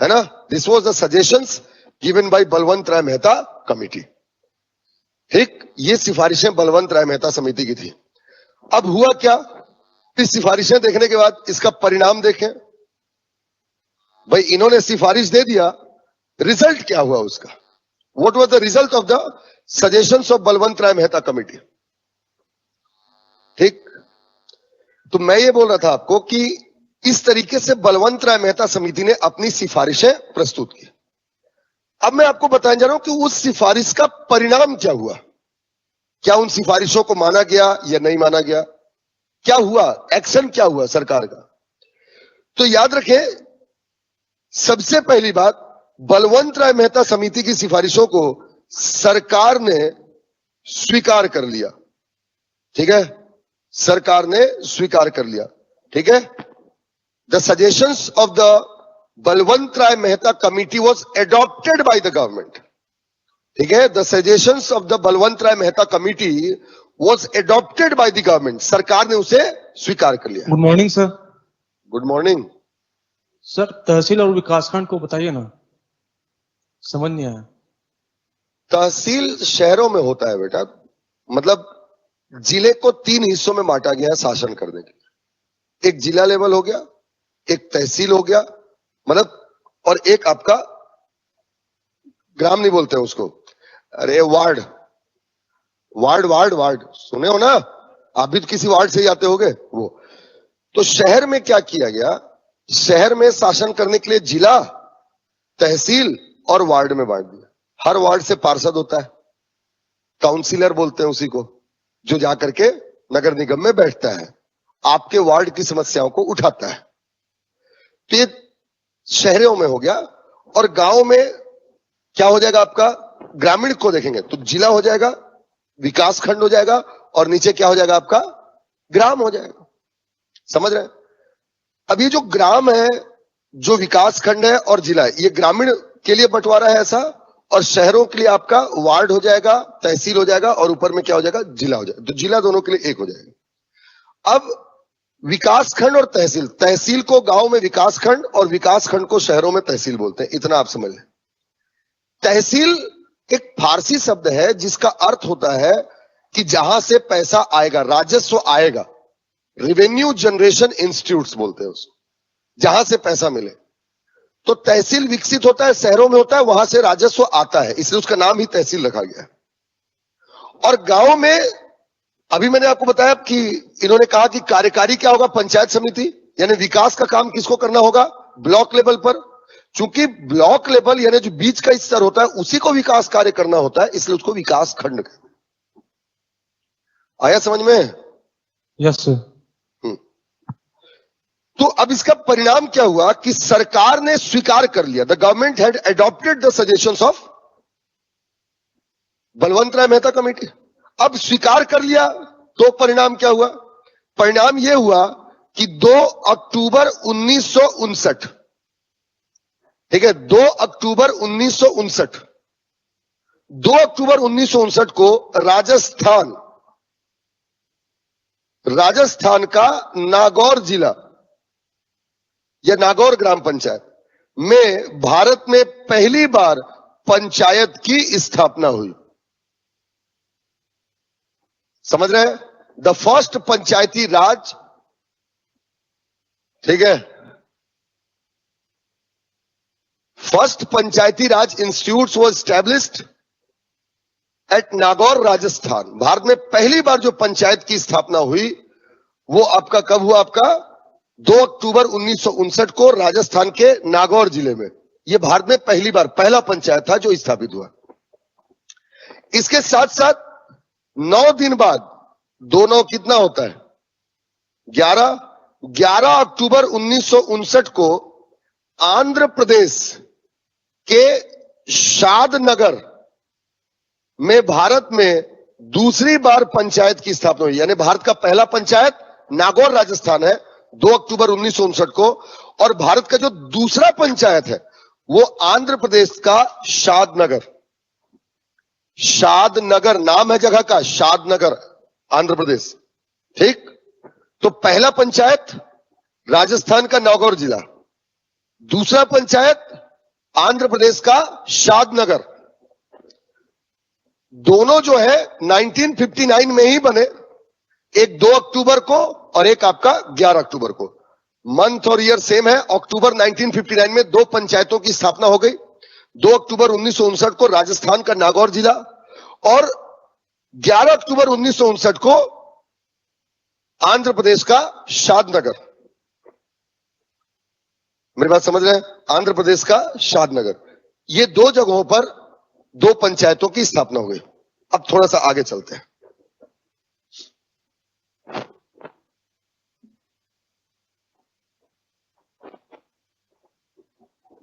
है ना। This was the suggestions given by Balwant Rai Mehta committee. ठीक, ये सिफारिशें बलवंत राय मेहता समिति की थी। अब हुआ क्या? इस सिफारिशें देखने के बाद इसका परिणाम देखें। भाई इन्होंने सिफारिश दे दिया, रिजल्ट क्या हुआ उसका? What was the result of the suggestions of Balwant Rai Mehta committee? ठीक, तो मैं ये बोल रहा था आपको कि इस तरीके से बलवंत राय मेहता समिति ने अपनी सिफारिशें प्रस्तुत की। अब मैं आपको बताने जा रहा हूं कि उस सिफारिश का परिणाम क्या हुआ। क्या उन सिफारिशों को माना गया या नहीं माना गया? क्या हुआ, एक्शन क्या हुआ सरकार का? तो याद रखें, सबसे पहली बात, बलवंत राय मेहता समिति की सिफारिशों को सरकार ने स्वीकार कर लिया। ठीक है, सरकार ने स्वीकार कर लिया। ठीक है, the suggestions of the Balwant Rai Mehta committee was adopted by the government. ठीक है, the suggestions of the Balwant Rai Mehta committee was adopted by the government। सरकार ने उसे स्वीकार कर लिया। Good morning sir. Good morning sir, तहसील और विकासखंड को बताइए ना, समझ नहीं आया। तहसील शहरों में होता है बेटा, मतलब जिले को 3 हिस्सों में बांटा गया है शासन करने के लिए। एक जिला लेवल हो गया, एक तहसील हो गया, मतलब, और एक आपका ग्राम नहीं बोलते हैं उसको, अरे वार्ड। वार्ड वार्ड वार्ड सुने हो ना आप भी, तो किसी वार्ड से ही आते होगे वो। तो शहर में क्या किया गया? शहर में शासन करने के लिए जिला, तहसील और वार्ड में बांट दिया। हर वार्ड से पार्षद होता है, काउंसिलर बोलते हैं उसी को, जो जाकर के नगर निगम में बैठता है, आपके वार्ड की समस्याओं को उठाता है। तो ये शहरों में हो गया। और गांव में क्या हो जाएगा आपका? ग्रामीण को देखेंगे तो जिला हो जाएगा, विकास खंड हो जाएगा, और नीचे क्या हो जाएगा आपका? ग्राम हो जाएगा। समझ रहे हैं? अब ये जो ग्राम है, जो विकास खंड है और जिला है, ये ग्रामीण के लिए बंटवारा है ऐसा, और शहरों के लिए आपका वार्ड हो जाएगा, तहसील हो जाएगा, और ऊपर में क्या हो जाएगा, जिला हो जाएगा। तो जिला दोनों के लिए एक हो जाएगा। अब विकास खंड और तहसील, तहसील को गांव में विकास खंड और विकास खंड को शहरों में तहसील बोलते हैं, इतना आप समझ लें। तहसील एक फारसी शब्द है जिसका अर्थ होता है कि जहां से पैसा आएगा, राजस्व आएगा, रेवेन्यू जनरेशन इंस्टीट्यूट्स बोलते हैं उसको, जहां से पैसा मिले। तो तहसील विकसित होता है, शहरों में होता है, वहां से राजस्व आता है, इसलिए उसका नाम ही तहसील रखा गया है। और गांव में अभी मैंने आपको बताया कि इन्होंने कहा कि कार्यकारी क्या होगा, पंचायत समिति, यानी विकास का काम किसको करना होगा, ब्लॉक लेवल पर। चूंकि ब्लॉक लेवल यानी जो बीच का स्तर होता है उसी को विकास कार्य करना होता है, इसलिए उसको विकास खंड कहते हैं। आया समझ में? Yes sir. तो अब इसका परिणाम क्या हुआ कि सरकार ने स्वीकार कर लिया, the government had adopted the suggestions of Balwant Rai Mehta committee. अब स्वीकार कर लिया तो परिणाम क्या हुआ? परिणाम यह हुआ कि 2 अक्टूबर 1959, ठीक है, 2 अक्टूबर 1959, 2 अक्टूबर 1959 को राजस्थान का नागौर जिला या नागौर ग्राम पंचायत में भारत में पहली बार पंचायत की स्थापना हुई। समझ रहे हैं? द फर्स्ट पंचायती राज, ठीक है, first Panchayati Raj institute was established eight Nagaur, Rajasthan. Bharat में पहली बार जो पंचायत की स्थापना हुई वो आपका कब हुआ? आपका 2 अक्टूबर 1959 को राजस्थान के नागौर जिले में। यह भारत में पहली बार, पहला पंचायत था जो स्थापित हुआ। इसके साथ साथ 9 दिन बाद, 2 कितना होता है? 11 अक्टूबर 1959 को आंध्र प्रदेश के शादनगर में भारत में दूसरी बार पंचायत की स्थापना हुई। यानी भारत का पहला पंचायत नागौर राजस्थान है 2 अक्टूबर 1959 को, और भारत का जो दूसरा पंचायत है वो आंध्र प्रदेश का शादनगर। शादनगर नाम है जगह का, शादनगर, आंध्र प्रदेश। ठीक, तो पहला पंचायत राजस्थान का नागौर जिला, दूसरा पंचायत आंध्र प्रदेश का शादनगर। दोनों जो है 1959 में ही बने, एक 2 अक्टूबर को और एक आपका 11 अक्टूबर को। मंथ और ईयर सेम है। अक्टूबर 1959 में 2 पंचायतों की स्थापना हो गई। 2 अक्टूबर 1959 को राजस्थान का नागौर जिला और 11 अक्टूबर 1959 को आंध्र प्रदेश का शादनगर। मेरी बात समझ रहे हैं? आंध्र प्रदेश का शादनगर। ये 2 जगहों पर 2 पंचायतों की स्थापना हो गई। अब थोड़ा सा आगे चलते हैं।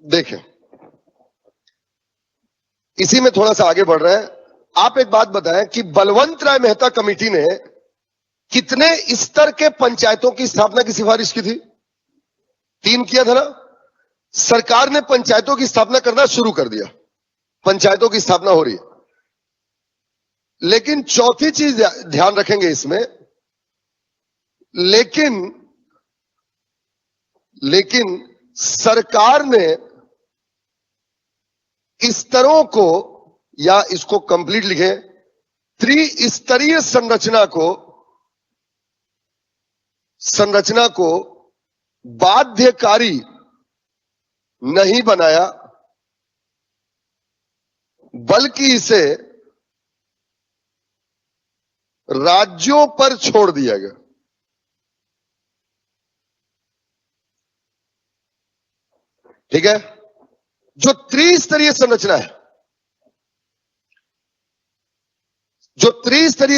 देखें, इसी में थोड़ा सा आगे बढ़ रहे हैं। आप एक बात बताएं कि बलवंत राय मेहता कमेटी ने कितने स्तर के पंचायतों की स्थापना की सिफारिश की थी? 3 किया था ना? सरकार ने पंचायतों की स्थापना करना शुरू कर दिया, पंचायतों की स्थापना हो रही है। लेकिन चौथी चीज ध्यान रखेंगे इसमें, लेकिन सरकार ने स्तरों को, या इसको कंप्लीट लिखे, त्रिस्तरीय संरचना को बाध्यकारी नहीं बनाया, बल्कि इसे राज्यों पर छोड़ दिया गया। ठीक है? जो त्रिस्तरीय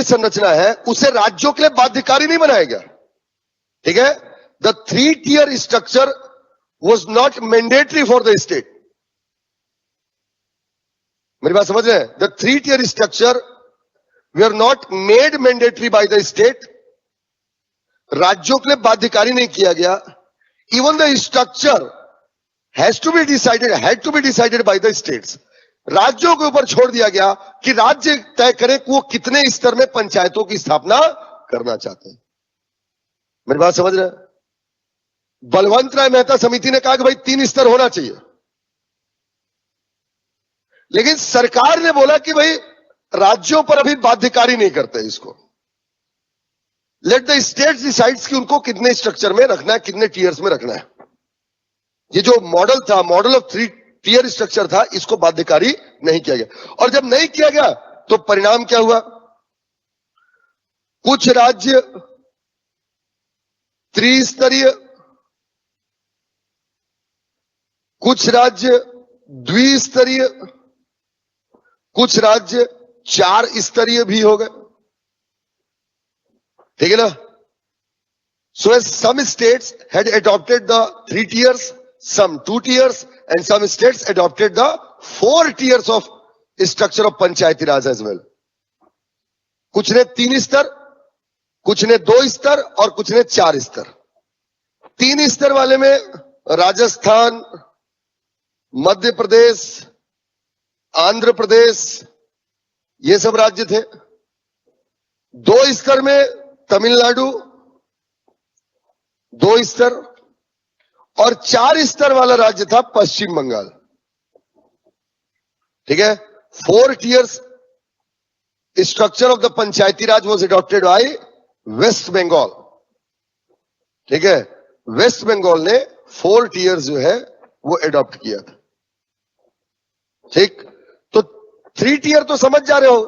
संरचना है, उसे राज्यों के लिए बाध्यकारी नहीं बनाया गया। ठीक है? The 3-tier structure was not mandatory for the state. मेरी बात समझ रहे हैं? The 3-tier structure they are not made mandatory by the state. राज्यों के लिए बाध्यकारी नहीं किया गया। Even the structure had to be decided by the states. राज्यों के ऊपर छोड़ दिया गया कि राज्य तय करें कि वो कितने स्तर में पंचायतों की स्थापना करना चाहते हैं। मेरी बात समझ रहे हैं? बलवंत राय मेहता समिति ने कहा कि भाई 3 स्तर होना चाहिए, लेकिन सरकार ने बोला कि भाई राज्यों पर अभी बाध्यकारी नहीं करते इसको, लेट द स्टेट्स डिसाइड्स कि उनको कितने स्ट्रक्चर में रखना है, कितने टीयर्स में रखना है। ये जो मॉडल था, मॉडल ऑफ 3 टीयर स्ट्रक्चर था, इसको बाध्यकारी नहीं किया गया। और जब नहीं किया गया तो परिणाम क्या हुआ? कुछ राज्य त्रिस्तरीय, कुछ राज्य द्विस्तरीय, कुछ राज्य 4 स्तरीय भी हो गए। ठीक है ना? So as some states had adopted the 3 tiers, some 2 tiers, and some states adopted the 4 tiers of structure of Panchayati Raj as well. कुछ ने 3 स्तर, कुछ ने 2 स्तर और कुछ ने 4 स्तर। 3 स्तर वाले में राजस्थान, मध्य प्रदेश, आंध्र प्रदेश, ये सब राज्य थे। 2 स्तर में तमिलनाडु, 2 स्तर, और 4 स्तर वाला राज्य था पश्चिम बंगाल। ठीक है? 4 tiers structure of the Panchayati Raj was adopted by West Bengal. ठीक है? वेस्ट बंगाल ने 4 tiers जो है वो एडॉप्ट किया था। ठीक? तो 3 tier तो समझ जा रहे हो,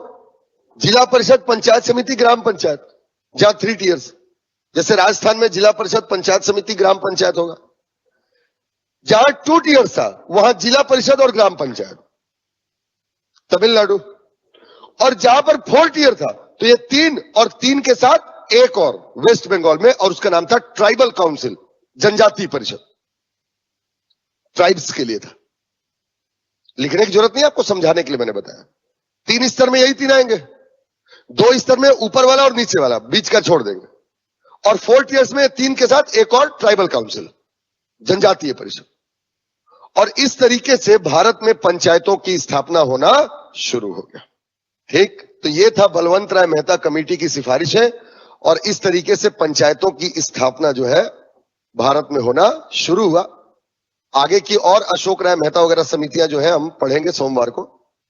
जिला परिषद, पंचायत समिति, ग्राम पंचायत, जहां 3 tiers, जैसे राजस्थान में जिला परिषद, पंचायत समिति, ग्राम पंचायत होगा। जहां 2 tiers था वहां जिला परिषद और ग्राम पंचायत, तमिलनाडु। और जहां पर 4 tier था तो ये 3 और 3 के साथ एक और वेस्ट बंगाल में, और उसका नाम था ट्राइबल काउंसिल, जनजातीय परिषद, ट्राइब्स के लिए था। लिखने की जरूरत नहीं, आपको समझाने के लिए मैंने बताया। 3 स्तर में यही 3 आएंगे, 2 स्तर में ऊपर वाला और नीचे वाला, बीच का छोड़ देंगे, और 4 tiers में 3 के साथ एक और ट्राइबल काउंसिल, जनजातीय परिषद। और इस तरीके से भारत में पंचायतों की स्थापना होना शुरू हो गया। ठीक? तो ये था बलवंत राय मेहता कमेटी की सिफारिश है, और इस तरीके से पंचायतों की स्थापना जो है भारत में होना शुरू हुआ। आगे की और अशोक राय मेहता वगैरह समितियां जो है हम पढ़ेंगे सोमवार को,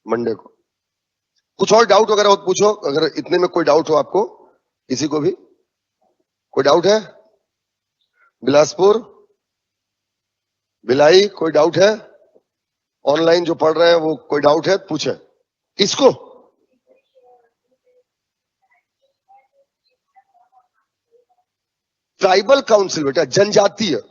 मंडे को। कुछ और डाउट वगैरह हो तो पूछो, अगर इतने में कोई डाउट हो आपको, किसी को भी कोई डाउट है? बिलासपुर, भिलाई, कोई डाउट है? ऑनलाइन जो पढ़ रहे हैं वो कोई डाउट है? पूछे इसको। ट्राइबल काउंसिल बेटा, जनजातीय,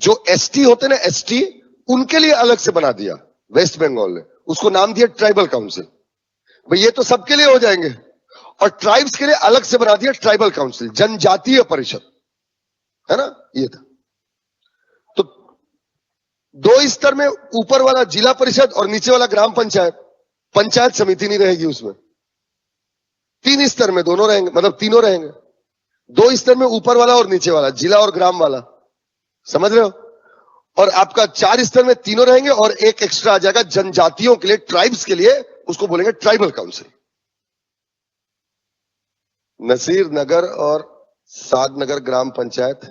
जो एसटी होते ना, एसटी, उनके लिए अलग से बना दिया वेस्ट बंगाल ने, उसको नाम दिया ट्राइबल काउंसिल। भाई ये तो सबके लिए हो जाएंगे, और ट्राइब्स के लिए अलग से बना दिया ट्राइबल काउंसिल, जनजातीय परिषद, है ना? ये था। तो 2 स्तर में ऊपर वाला जिला परिषद और नीचे वाला ग्राम पंचायत, पंचायत समिति नहीं रहेगी उसमें। 3 स्तर में दोनों रहेंगे, मतलब तीनों रहेंगे। 2 स्तर में ऊपर वाला और नीचे वाला, जिला और ग्राम वाला, समझ रहे हो? और आपका 4 स्तर में तीनों रहेंगे, और एक एक्स्ट्रा आ जाएगा जनजातियों के लिए, ट्राइब्स के लिए, उसको बोलेंगे ट्राइबल काउंसिल। नसीर नगर और सादनगर ग्राम पंचायत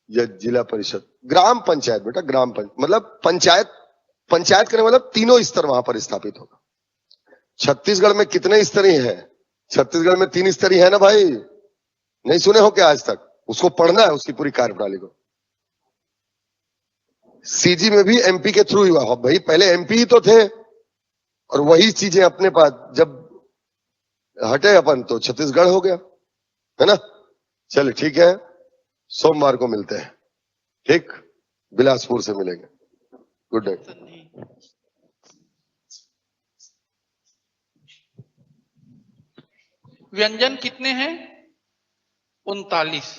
या जिला परिषद, ग्राम पंचायत बेटा, ग्राम पंचायत मतलब पंचायत, पंचायत करने मतलब तीनों स्तर वहां पर स्थापित होगा। छत्तीसगढ़ में कितने स्तरीय है? छत्तीसगढ़ में 3 स्तरीय है ना भाई, नहीं सुने हो क्या आज तक? उसको पढ़ना है, उसकी पूरी कार्यप्रणाली को। सीजी में भी एमपी के थ्रू हुआ भाई, पहले एमपी ही तो थे, और वही चीजें अपने पास जब हटे अपन तो छत्तीसगढ़ हो गया, है ना? चलिए ठीक है, सोमवार को मिलते हैं। ठीक? बिलासपुर से मिलेंगे। Good night. व्यंजन कितने हैं? 39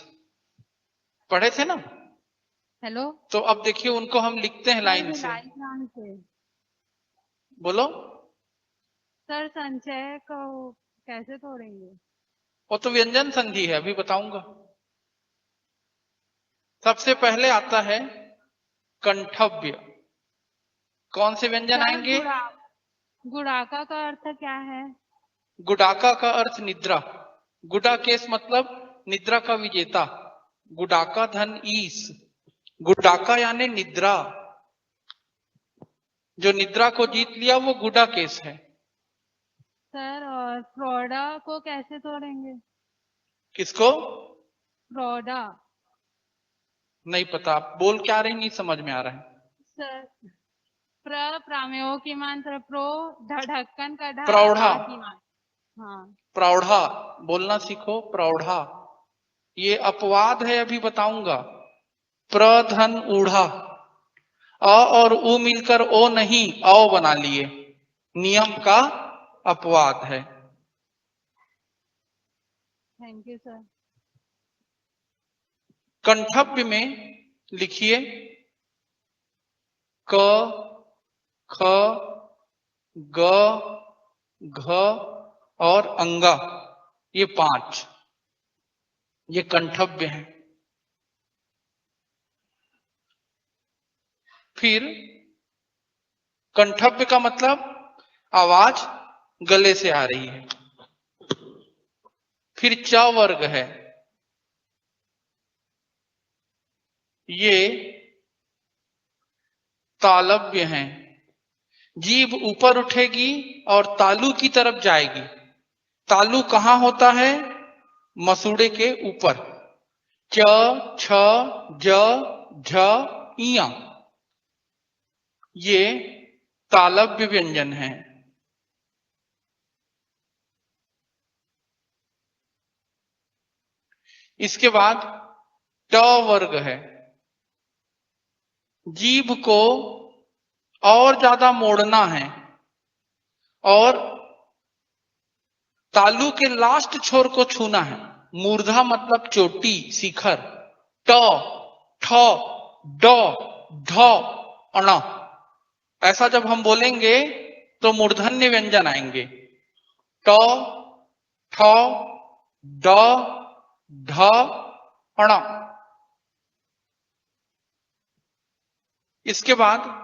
पढ़े थे ना? हेलो, तो अब देखिए उनको हम लिखते हैं लाइन से। बोलो। सर संचय को कैसे तोड़ेंगे? वो तो व्यंजन संधि है, अभी बताऊंगा। सबसे पहले आता है कंठव्य। कौन से व्यंजन आएंगे? गुड़ाका का अर्थ क्या है? गुडाका का अर्थ निद्रा। गुडा केस मतलब निद्रा का विजेता। गुडाका धन ईस। गुडाका यानी निद्रा। जो निद्रा को जीत लिया वो गुडा केस है। सर और फ्रोडा को कैसे तोड़ेंगे? किसको? फ्रोडा। नहीं पता, आप बोल क्या रही, नहीं समझ में आ रहा है। सर प्रामेय की मात्रा प्रो, ढक्कन का ढा, प्रौढ़ा। आ की मात्रा। हाँ। प्रौढ़ा बोलना सीखो। प्रौढ़ा ये अपवाद है, अभी बताऊंगा। प्रधन ऊढ़ा, अ और उ मिलकर ओ नहीं औ बना लिए, नियम का अपवाद है। Thank you sir. कंठव्य में लिखिए क, ख, ग, घ और अंगा, ये 5, ये कंठव्य हैं। फिर कंठव्य का मतलब आवाज गले से आ रही है। फिर च वर्ग है, ये तालव्य हैं। जीभ ऊपर उठेगी और तालू की तरफ जाएगी। तालू कहां होता है? मसूड़े के ऊपर। च, छ, ज, झ, इया, ये तालव्य व्यंजन है। इसके बाद ट वर्ग है। जीभ को और ज्यादा मोड़ना है और तालू के लास्ट छोर को छूना है। मूर्धा मतलब चोटी, शिखर। ट, ठ, ड, ढ, अण, ऐसा जब हम बोलेंगे तो मूर्धन्य व्यंजन आएंगे। ट, ठ, ड, ढ, अण। इसके बाद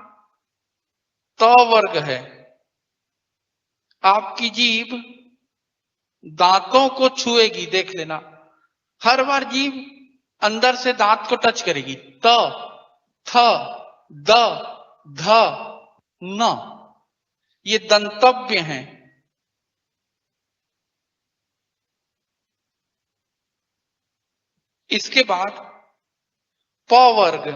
त वर्ग है। आपकी जीभ दांतों को छुएगी, देख लेना। हर बार जीभ अंदर से दांत को टच करेगी। त, थ, द, ध, न, ये दंतव्य हैं। इसके बाद प वर्ग,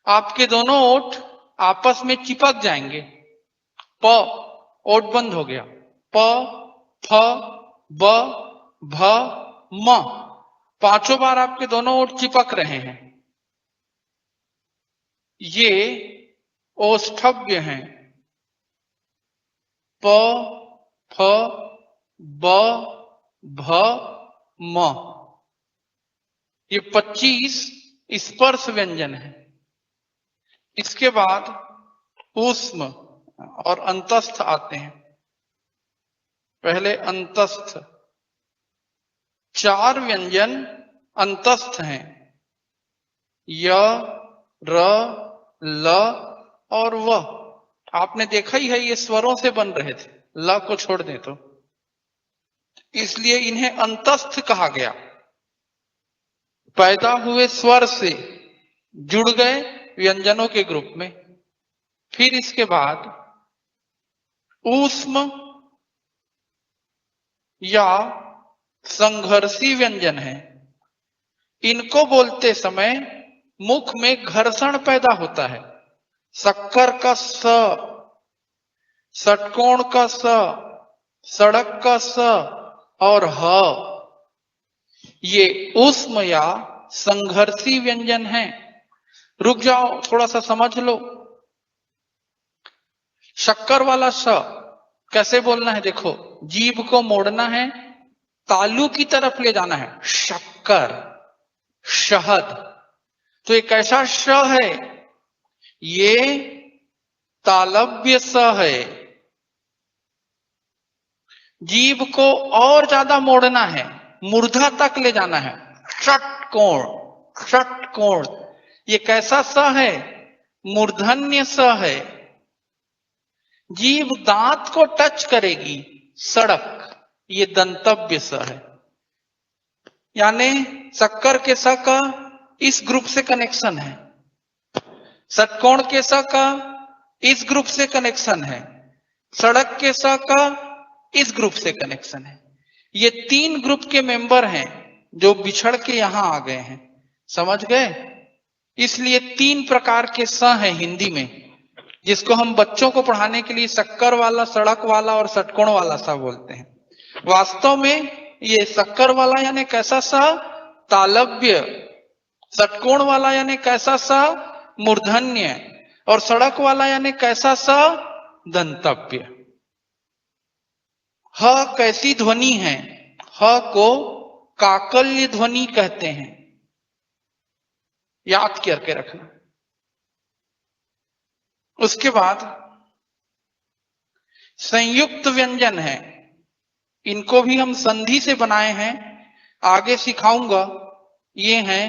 आपके दोनों ओठ आपस में चिपक जाएंगे। प, ओठ बंद हो गया। प, फ, ब, भ, म, 5 बार आपके दोनों ओठ चिपक रहे हैं। ये ओष्ठव्य हैं। प, फ, ब, भ, म, ये 25 स्पर्श व्यंजन है। इसके बाद ऊष्म और अंतस्थ आते हैं। पहले अंतस्थ, 4 व्यंजन अंतस्थ हैं। य, र, ल और व। आपने देखा ही है, ये स्वरों से बन रहे थे। ल को छोड़ दें तो, इसलिए इन्हें अंतस्थ कहा गया। पैदा हुए स्वर से जुड़ गए व्यंजनों के ग्रुप में। फिर इसके बाद ऊष्म या संघर्षी व्यंजन है। इनको बोलते समय मुख में घर्षण पैदा होता है। शक्कर का स, षटकोण का स, सड़क का स और ह, ये ऊष्म या संघर्षी व्यंजन है। रुक जाओ, थोड़ा सा समझ लो। शक्कर वाला स कैसे बोलना है? देखो, जीभ को मोड़ना है, तालू की तरफ ले जाना है। शक्कर, शहद, तो एक ऐसा श है, ये तालव्य स है। जीभ को और ज्यादा मोड़ना है, मूर्धा तक ले जाना है। षटकोण, षटकोण, ये कैसा स है? मूर्धन्य स है। जीभ दांत को टच करेगी, सड़क, ये दंतव्य स है। यानी शक्कर के स का इस ग्रुप से कनेक्शन है, षटकोण के स का इस ग्रुप से कनेक्शन है, सड़क के स का इस ग्रुप से कनेक्शन है। ये 3 ग्रुप के मेंबर हैं जो बिछड़ के यहां आ गए हैं, समझ गए? इसलिए 3 प्रकार के स हैं हिंदी में, जिसको हम बच्चों को पढ़ाने के लिए शक्कर वाला, सड़क वाला और षटकोण वाला सा बोलते हैं। वास्तव में ये शक्कर वाला यानी कैसा सा? तालव्य। षटकोण वाला यानी कैसा सा? मूर्धन्य। और सड़क वाला यानी कैसा सा? दंतव्य। ह कैसी ध्वनि है? ह को काकल्य ध्वनि कहते हैं, याद करके रखना। उसके बाद संयुक्त व्यंजन है, इनको भी हम संधि से बनाए हैं, आगे सिखाऊंगा। ये हैं,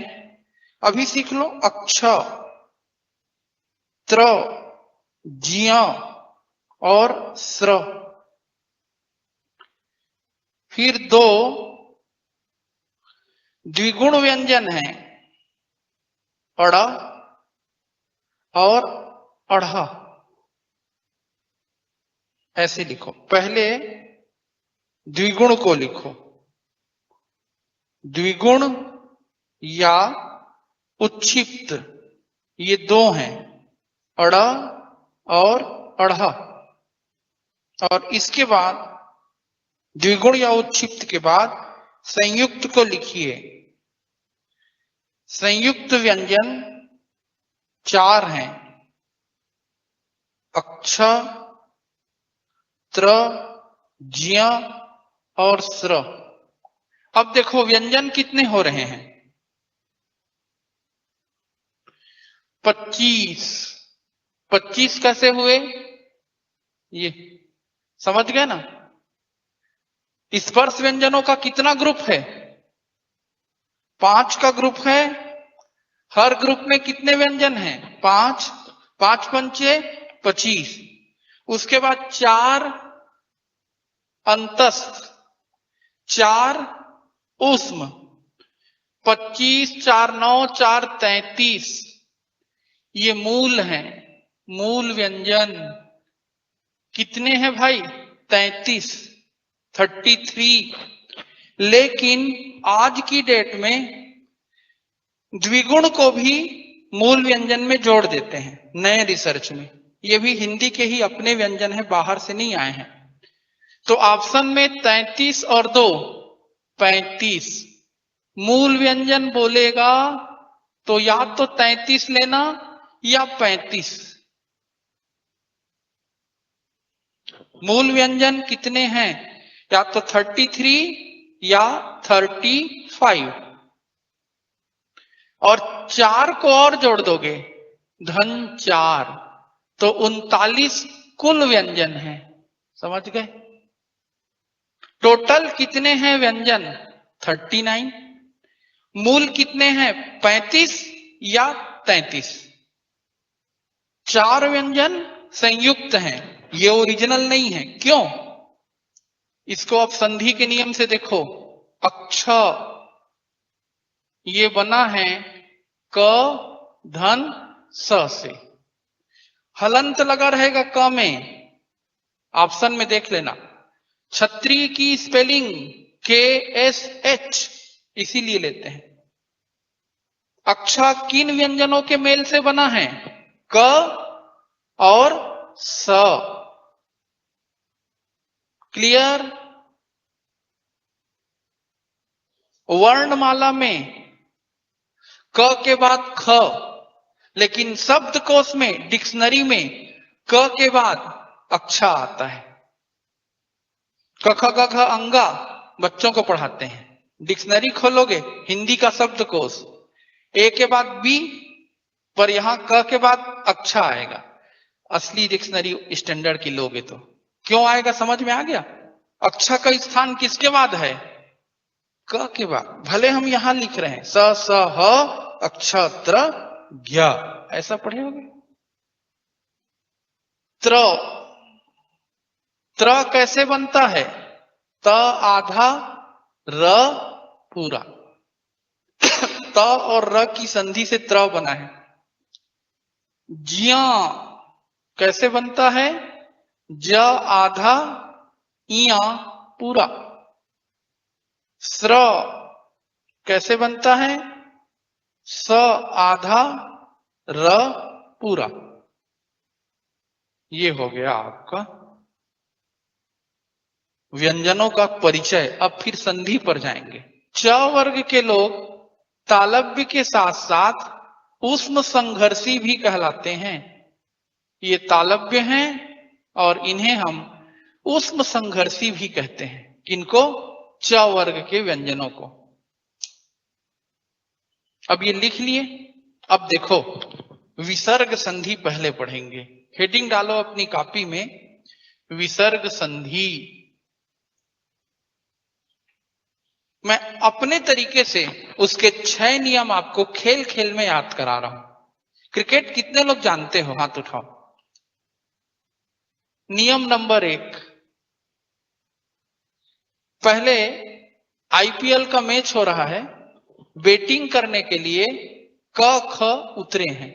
अभी सीख लो, अक्ष, त्र, ज्ञ और स्र। फिर 2 द्विगुण व्यंजन है, अड़ और अढ़। ऐसे लिखो, पहले द्विगुण को लिखो। द्विगुण या उच्छिप्त, ये 2 हैं, अड़ और अढ़। और इसके बाद द्विगुण या उच्छिप्त के बाद संयुक्त को लिखिए। संयुक्त व्यंजन 4 हैं, अक्ष, त्र, ज्ञ और स्र। अब देखो व्यंजन कितने हो रहे हैं? 25। 25 कैसे हुए? ये समझ गए ना? स्पर्श व्यंजनों का कितना ग्रुप है? 5 का ग्रुप है। हर ग्रुप में कितने व्यंजन हैं? 5। 5 पंचे 25। उसके बाद 4 अंतस्थ, 4 ऊष्म, 25, 4 9, 4 33। ये मूल हैं, मूल व्यंजन। कितने हैं भाई? 33, 33। लेकिन आज की डेट में द्विगुण को भी मूल व्यंजन में जोड़ देते हैं, नए रिसर्च में। ये भी हिंदी के ही अपने व्यंजन है, बाहर से नहीं आए हैं। तो ऑप्शन में 33 और 2 35। मूल व्यंजन बोलेगा तो या तो 33 लेना या 35। मूल व्यंजन कितने हैं? या तो 33 या 35। और 4 को और जोड़ दोगे, धन 4, तो 39 कुल व्यंजन है। समझ गए? टोटल कितने हैं व्यंजन? 39। मूल कितने हैं? 35 या 33। 4 व्यंजन संयुक्त हैं, ये ओरिजिनल नहीं है। क्यों? इसको आप संधि के नियम से देखो। अक्ष ये बना है क धन स से, हलंत लगा रहेगा क में। ऑप्शन में देख लेना, क्षत्रिय की स्पेलिंग KSH इसीलिए लेते हैं। अक्षा किन व्यंजनों के मेल से बना है? क और स। क्लियर? वर्णमाला में क के बाद ख, लेकिन शब्दकोश में, डिक्शनरी में क के बाद अक्षा आता है। क ख ग घ अंगा बच्चों को पढ़ाते हैं, डिक्शनरी खोलोगे हिंदी का शब्दकोश, ए के बाद बी, पर यहां क के बाद अक्षा आएगा। असली डिक्शनरी स्टैंडर्ड की लोगे तो क्यों आएगा, समझ में आ गया? अक्षा का स्थान किसके बाद है? क के बाद। भले हम यहां लिख रहे हैं स स ह अक्षत्र ज्ञ, ऐसा पढ़े होगे। त्र त्र कैसे बनता है? त आधा र पूरा। त और र की संधि से त्र बना है। ज्या कैसे बनता है? ज आधा इया पूरा। स्र कैसे बनता है? स आधा र पूरा। ये हो गया आपका व्यंजनों का परिचय। अब फिर संधि पर जाएंगे। च वर्ग के लोग तालव्य के साथ साथ ऊष्म संघर्षी भी कहलाते हैं। ये तालव्य हैं और इन्हें हम ऊष्म संघर्षी भी कहते हैं। किनको? च वर्ग के व्यंजनों को। अब ये लिख लिए। अब देखो विसर्ग संधि पहले पढ़ेंगे। हेडिंग डालो अपनी कॉपी में, विसर्ग संधि। मैं अपने तरीके से उसके 6 नियम आपको खेल खेल में याद करा रहा हूं। क्रिकेट कितने लोग जानते हो? हाथ उठाओ। नियम नंबर 1, पहले आईपीएल का मैच हो रहा है, बैटिंग करने के लिए क ख उतरे हैं।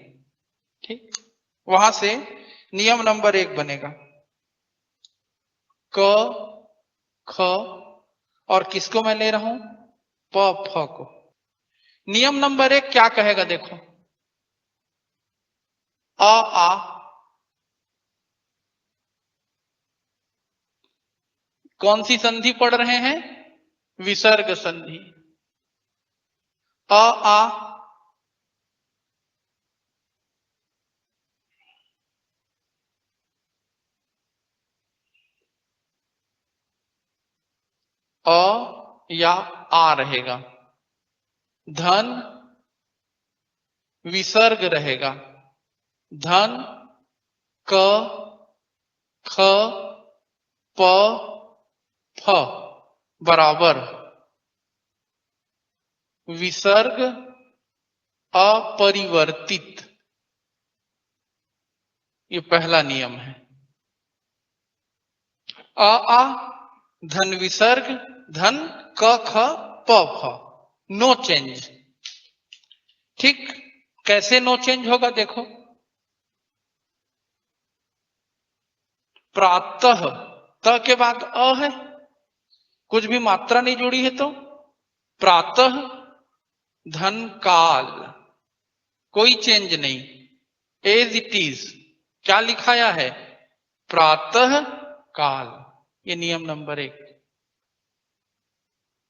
ठीक, वहां से नियम नंबर 1 बनेगा क ख, और किसको मैं ले रहा हूं? प फ को। नियम नंबर 1 क्या कहेगा? देखो, अ आ, कौन सी संधि पढ़ रहे हैं? विसर्ग संधि। अ आ, अ या आ रहेगा। धन विसर्ग रहेगा। धन क ख प फ बराबर विसर्ग अपरिवर्तित। ये पहला नियम है। अ आ, धन विसर्ग, धन क ख प फ, नो चेंज। ठीक, कैसे नो चेंज होगा? देखो, प्रातः, त के बाद अ है, कुछ भी मात्रा नहीं जुड़ी है, तो प्रातः धन काल, कोई चेंज नहीं, एज इट इज। क्या लिखाया है? प्रातः काल। ये नियम नंबर 1।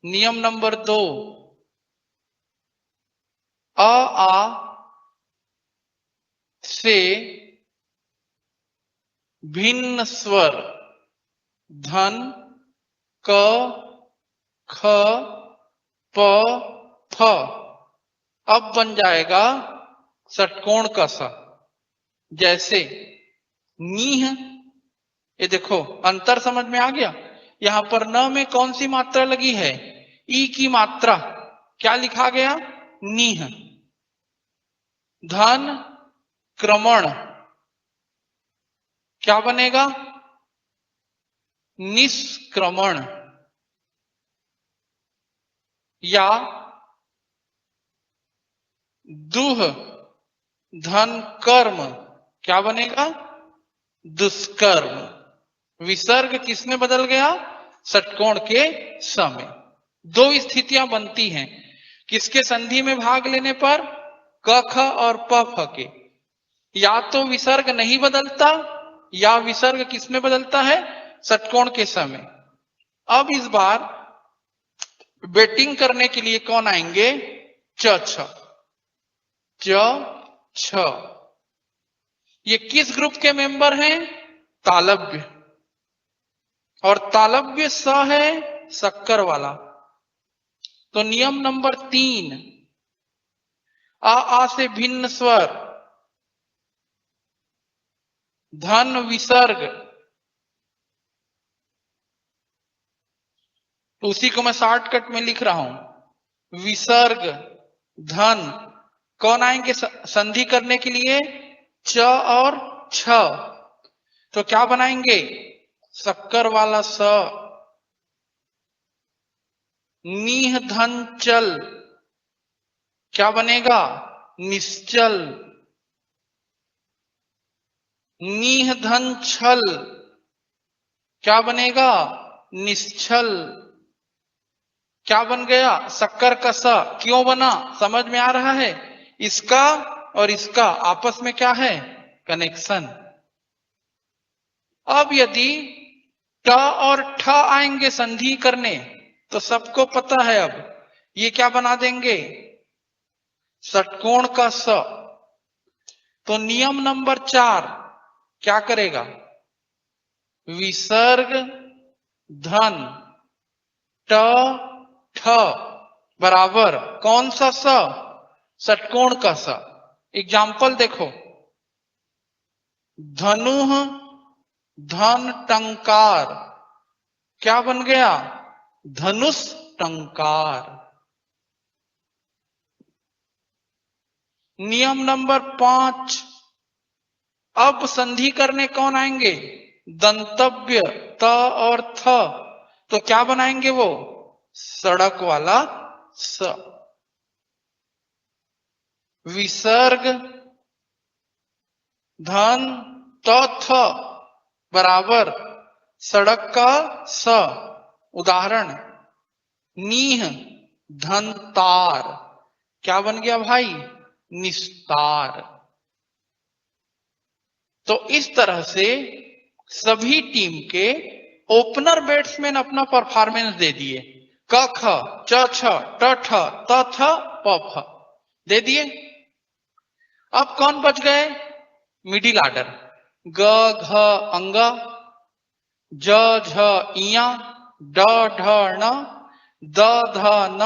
नियम नंबर 2, अ आ से भिन्न स्वर धन क ख प फ अब बन जाएगा षटकोण का स। जैसे नीह, ये देखो अंतर समझ में आ गया। यहां पर न में कौन सी मात्रा लगी है? ई की मात्रा। क्या लिखा गया? नीह। धन क्रमण, क्या बनेगा? निष्क्रमण। या दुह धन कर्म, क्या बनेगा? दुष्कर्म। विसर्ग किसमें बदल गया? षटकोण के समय। 2 स्थितियां बनती हैं किसके संधि में भाग लेने पर? क ख और प फ के। या तो विसर्ग नहीं बदलता, या विसर्ग किसमें बदलता है? षटकोण के समय। अब इस बार बैटिंग करने के लिए कौन आएंगे? च छ। च छ, ये किस ग्रुप के मेंबर हैं? तालव्य। और तालव्य स है शक्कर वाला। तो नियम नंबर 3, आ से भिन्न स्वर धन विसर्ग, उसी को मैं शॉर्टकट में लिख रहा हूं। विसर्ग धन कौन आएंगे संधि करने के लिए? च और छ। तो क्या बनाएंगे? शक्कर वाला स, नीह धन चल, क्या बनेगा? निश्चल। नीह धन छल, क्या बनेगा? निश्चल। क्या बन गया? शक्कर का स। क्यों बना? समझ में आ रहा है? इसका और इसका आपस में क्या है? कनेक्शन। अब यदि ट और ठ आएंगे संधि करने तो सबको पता है अब ये क्या बना देंगे? षटकोण का स। तो नियम नंबर 4 क्या करेगा? विसर्ग धन ट ठ बराबर कौन सा स? षटकोण का स। एग्जाम्पल देखो, धनुः धन टंकार, क्या बन गया? धनुष टंकार। नियम नंबर 5, अब संधि करने कौन आएंगे? दंतव्य त और थ, तो क्या बनाएंगे वो? सड़क वाला स। विसर्ग धन त थ बराबर सड़क का स। उदाहरण, नीह धन तार, क्या बन गया भाई? निस्तार। तो इस तरह से सभी टीम के ओपनर बैट्समैन अपना परफॉर्मेंस दे दिए। क ख च छ ट ठ त थ प फ दे दिए। अब कौन बच गए? मिडिल ऑर्डर, ग घ अंग, ज झ इया, ड ढ ण, द ध न,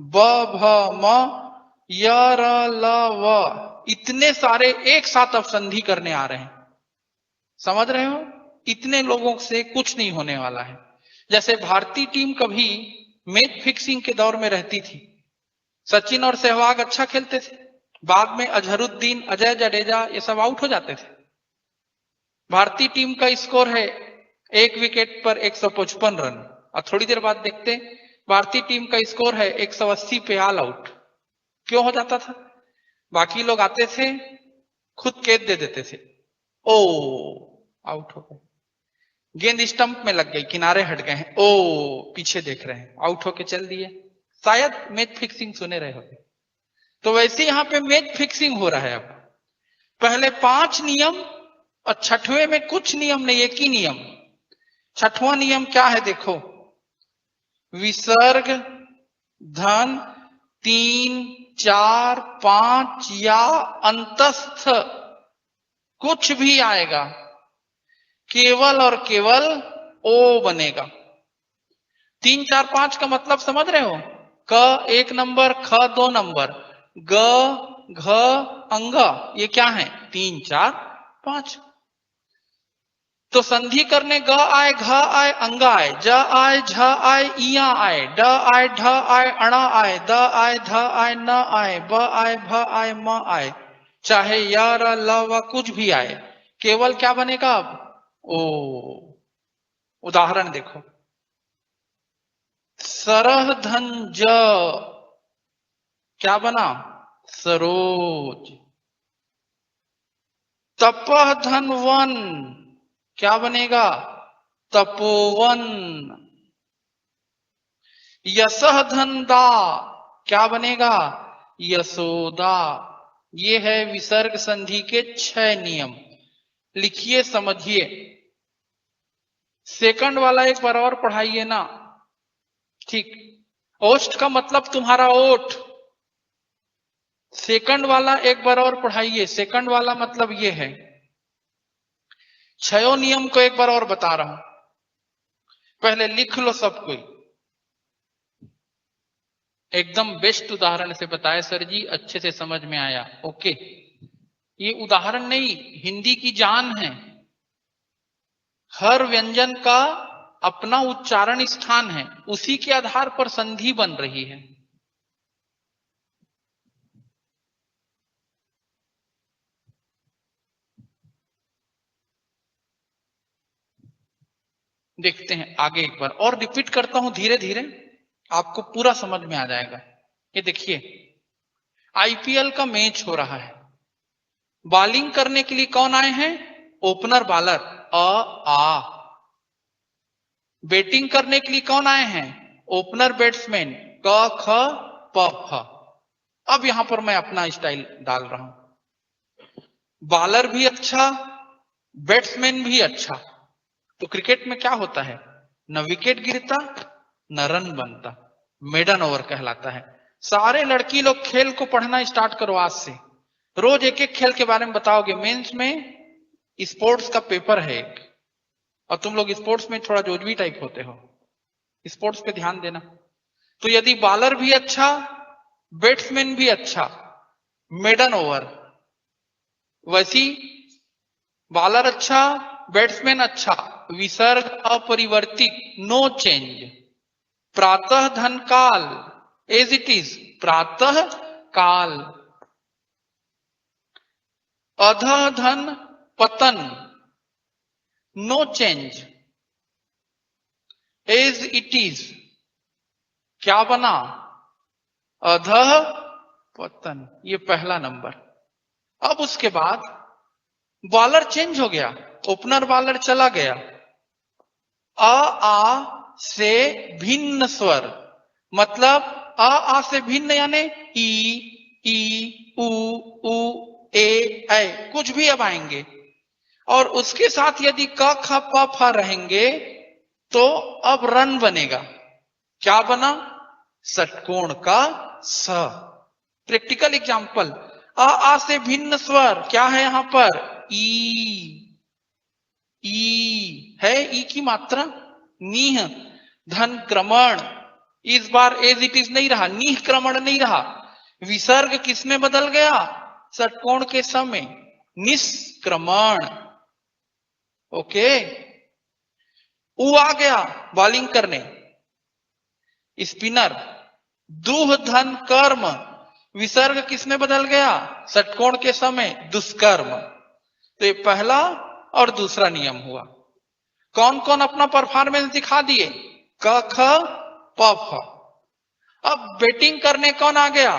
ब भ म, य र ल व। इतने सारे एक साथ अब संधि करने आ रहे हैं। समझ रहे हो? इतने लोगों से कुछ नहीं होने वाला है। जैसे भारतीय टीम कभी मैच फिक्सिंग के दौर में रहती थी, सचिन और सहवाग अच्छा खेलते थे, बाद में अजहरुद्दीन, अजय जडेजा ये सब आउट हो जाते थे। भारतीय टीम का स्कोर है 1 विकेट पर 155 रन, और थोड़ी देर बाद देखते भारतीय टीम का स्कोर है 180 पे ऑल आउट। क्यों हो जाता था? बाकी लोग आते थे, खुद कैच दे देते थे, ओ आउट हो गए, गेंद स्टंप में लग गई, किनारे हट गए हैं, ओ पीछे देख रहे हैं, आउट होके चल दिए। शायद मैच फिक्सिंग सुने रहे होंगे। तो वैसे यहां पे मैच फिक्सिंग हो रहा है। अब पहले 5 नियम और छठवें में कुछ नियम नहीं, एक ही नियम। छठवां नियम क्या है? देखो, विसर्ग धन 3 4 5 या अंतस्थ कुछ भी आएगा, केवल और केवल ओ बनेगा। 3 4 5 का मतलब समझ रहे हो? क 1 नंबर, ख 2 नंबर, ग घ अंग, ये क्या है? 3 4 5। तो संधि करने ग आए, घ आए, अंग आए, ज आए, झ आए, इया आए, ड आए, ढ आए, अण आए, द आए, ध आए, न आए, ब आए, भ आए, म आए, चाहे य र ल व कुछ भी आए, केवल क्या बनेगा अब? ओ। उदाहरण देखो, सरह धन ज, क्या बना? सरोज। तपह धन वन, क्या बनेगा? तपोवन। यशः धन दा, क्या बनेगा? यशोदा। ये है विसर्ग संधि के 6 नियम। लिखिए, समझिए। सेकंड वाला एक बार और पढ़ाइए ना। ठीक, ओष्ठ का मतलब तुम्हारा ओठ। सेकंड वाला एक बार और पढ़ाइए। सेकंड वाला मतलब ये है। 6 नियम को एक बार और बता रहा हूं, पहले लिख लो सब कोई। एकदम बेस्ट उदाहरण से बताए सर जी, अच्छे से समझ में आया। ओके, ये उदाहरण नहीं, हिंदी की जान है। हर व्यंजन का अपना उच्चारण स्थान है, उसी के आधार पर संधि बन रही है। देखते हैं आगे एक बार और रिपीट करता हूं धीरे धीरे, आपको पूरा समझ में आ जाएगा। ये देखिए आईपीएल का मैच हो रहा है, बॉलिंग करने के लिए कौन आए हैं? ओपनर बॉलर आ। बैटिंग करने के लिए कौन आए हैं? ओपनर बैट्समैन क ख प फ। अब यहां पर मैं अपना स्टाइल डाल रहा हूं, बॉलर भी अच्छा, बैट्समैन भी अच्छा। तो क्रिकेट में क्या होता है? न विकेट गिरता न रन बनता, मेडन ओवर कहलाता है। सारे लड़की लोग खेल को पढ़ना स्टार्ट करो आज से, रोज एक एक खेल के बारे में बताओगे। मेंस में स्पोर्ट्स का पेपर है एक, और तुम लोग स्पोर्ट्स में थोड़ा जोजवी टाइप होते हो, स्पोर्ट्स पे ध्यान देना। तो यदि बॉलर भी अच्छा, बैट्समैन भी अच्छा, मेडन ओवर, वैसी बॉलर अच्छा, बैट्समैन अच्छा, विसर्ग अपरिवर्तित, नो चेंज। प्रातः धन काल एज इट इज, प्रातः काल। अधः धन पतन, no change, as it is. क्या बना? अधः पतन। ये पहला नंबर। अब उसके बाद बॉलर चेंज हो गया, ओपनर बॉलर चला गया, आ से भिन्न स्वर, मतलब आ से भिन्न यानी ई उ ए कुछ भी अब आएंगे, और उसके साथ यदि क ख प फ रहेंगे तो अब रन बनेगा। क्या बना? षटकोण का स। प्रैक्टिकल एग्जांपल, आ से भिन्न स्वर क्या है यहां पर? ई है, ई की मात्रा नीह। धन क्रमण, इस बार एज इट इज नहीं रहा, नीह क्रमण नहीं रहा, विसर्ग किसमें बदल गया? षटकोण के समय, निष्क्रमण। ओके, उ आ गया बॉलिंग करने, स्पिनर। दुह धन कर्म, विसर्ग किसमें बदल गया? षटकोण के समय, दुष्कर्म। तो ये पहला और दूसरा नियम हुआ। कौन कौन अपना परफॉर्मेंस दिखा दिए? क ख प फ। अब बैटिंग करने कौन आ गया?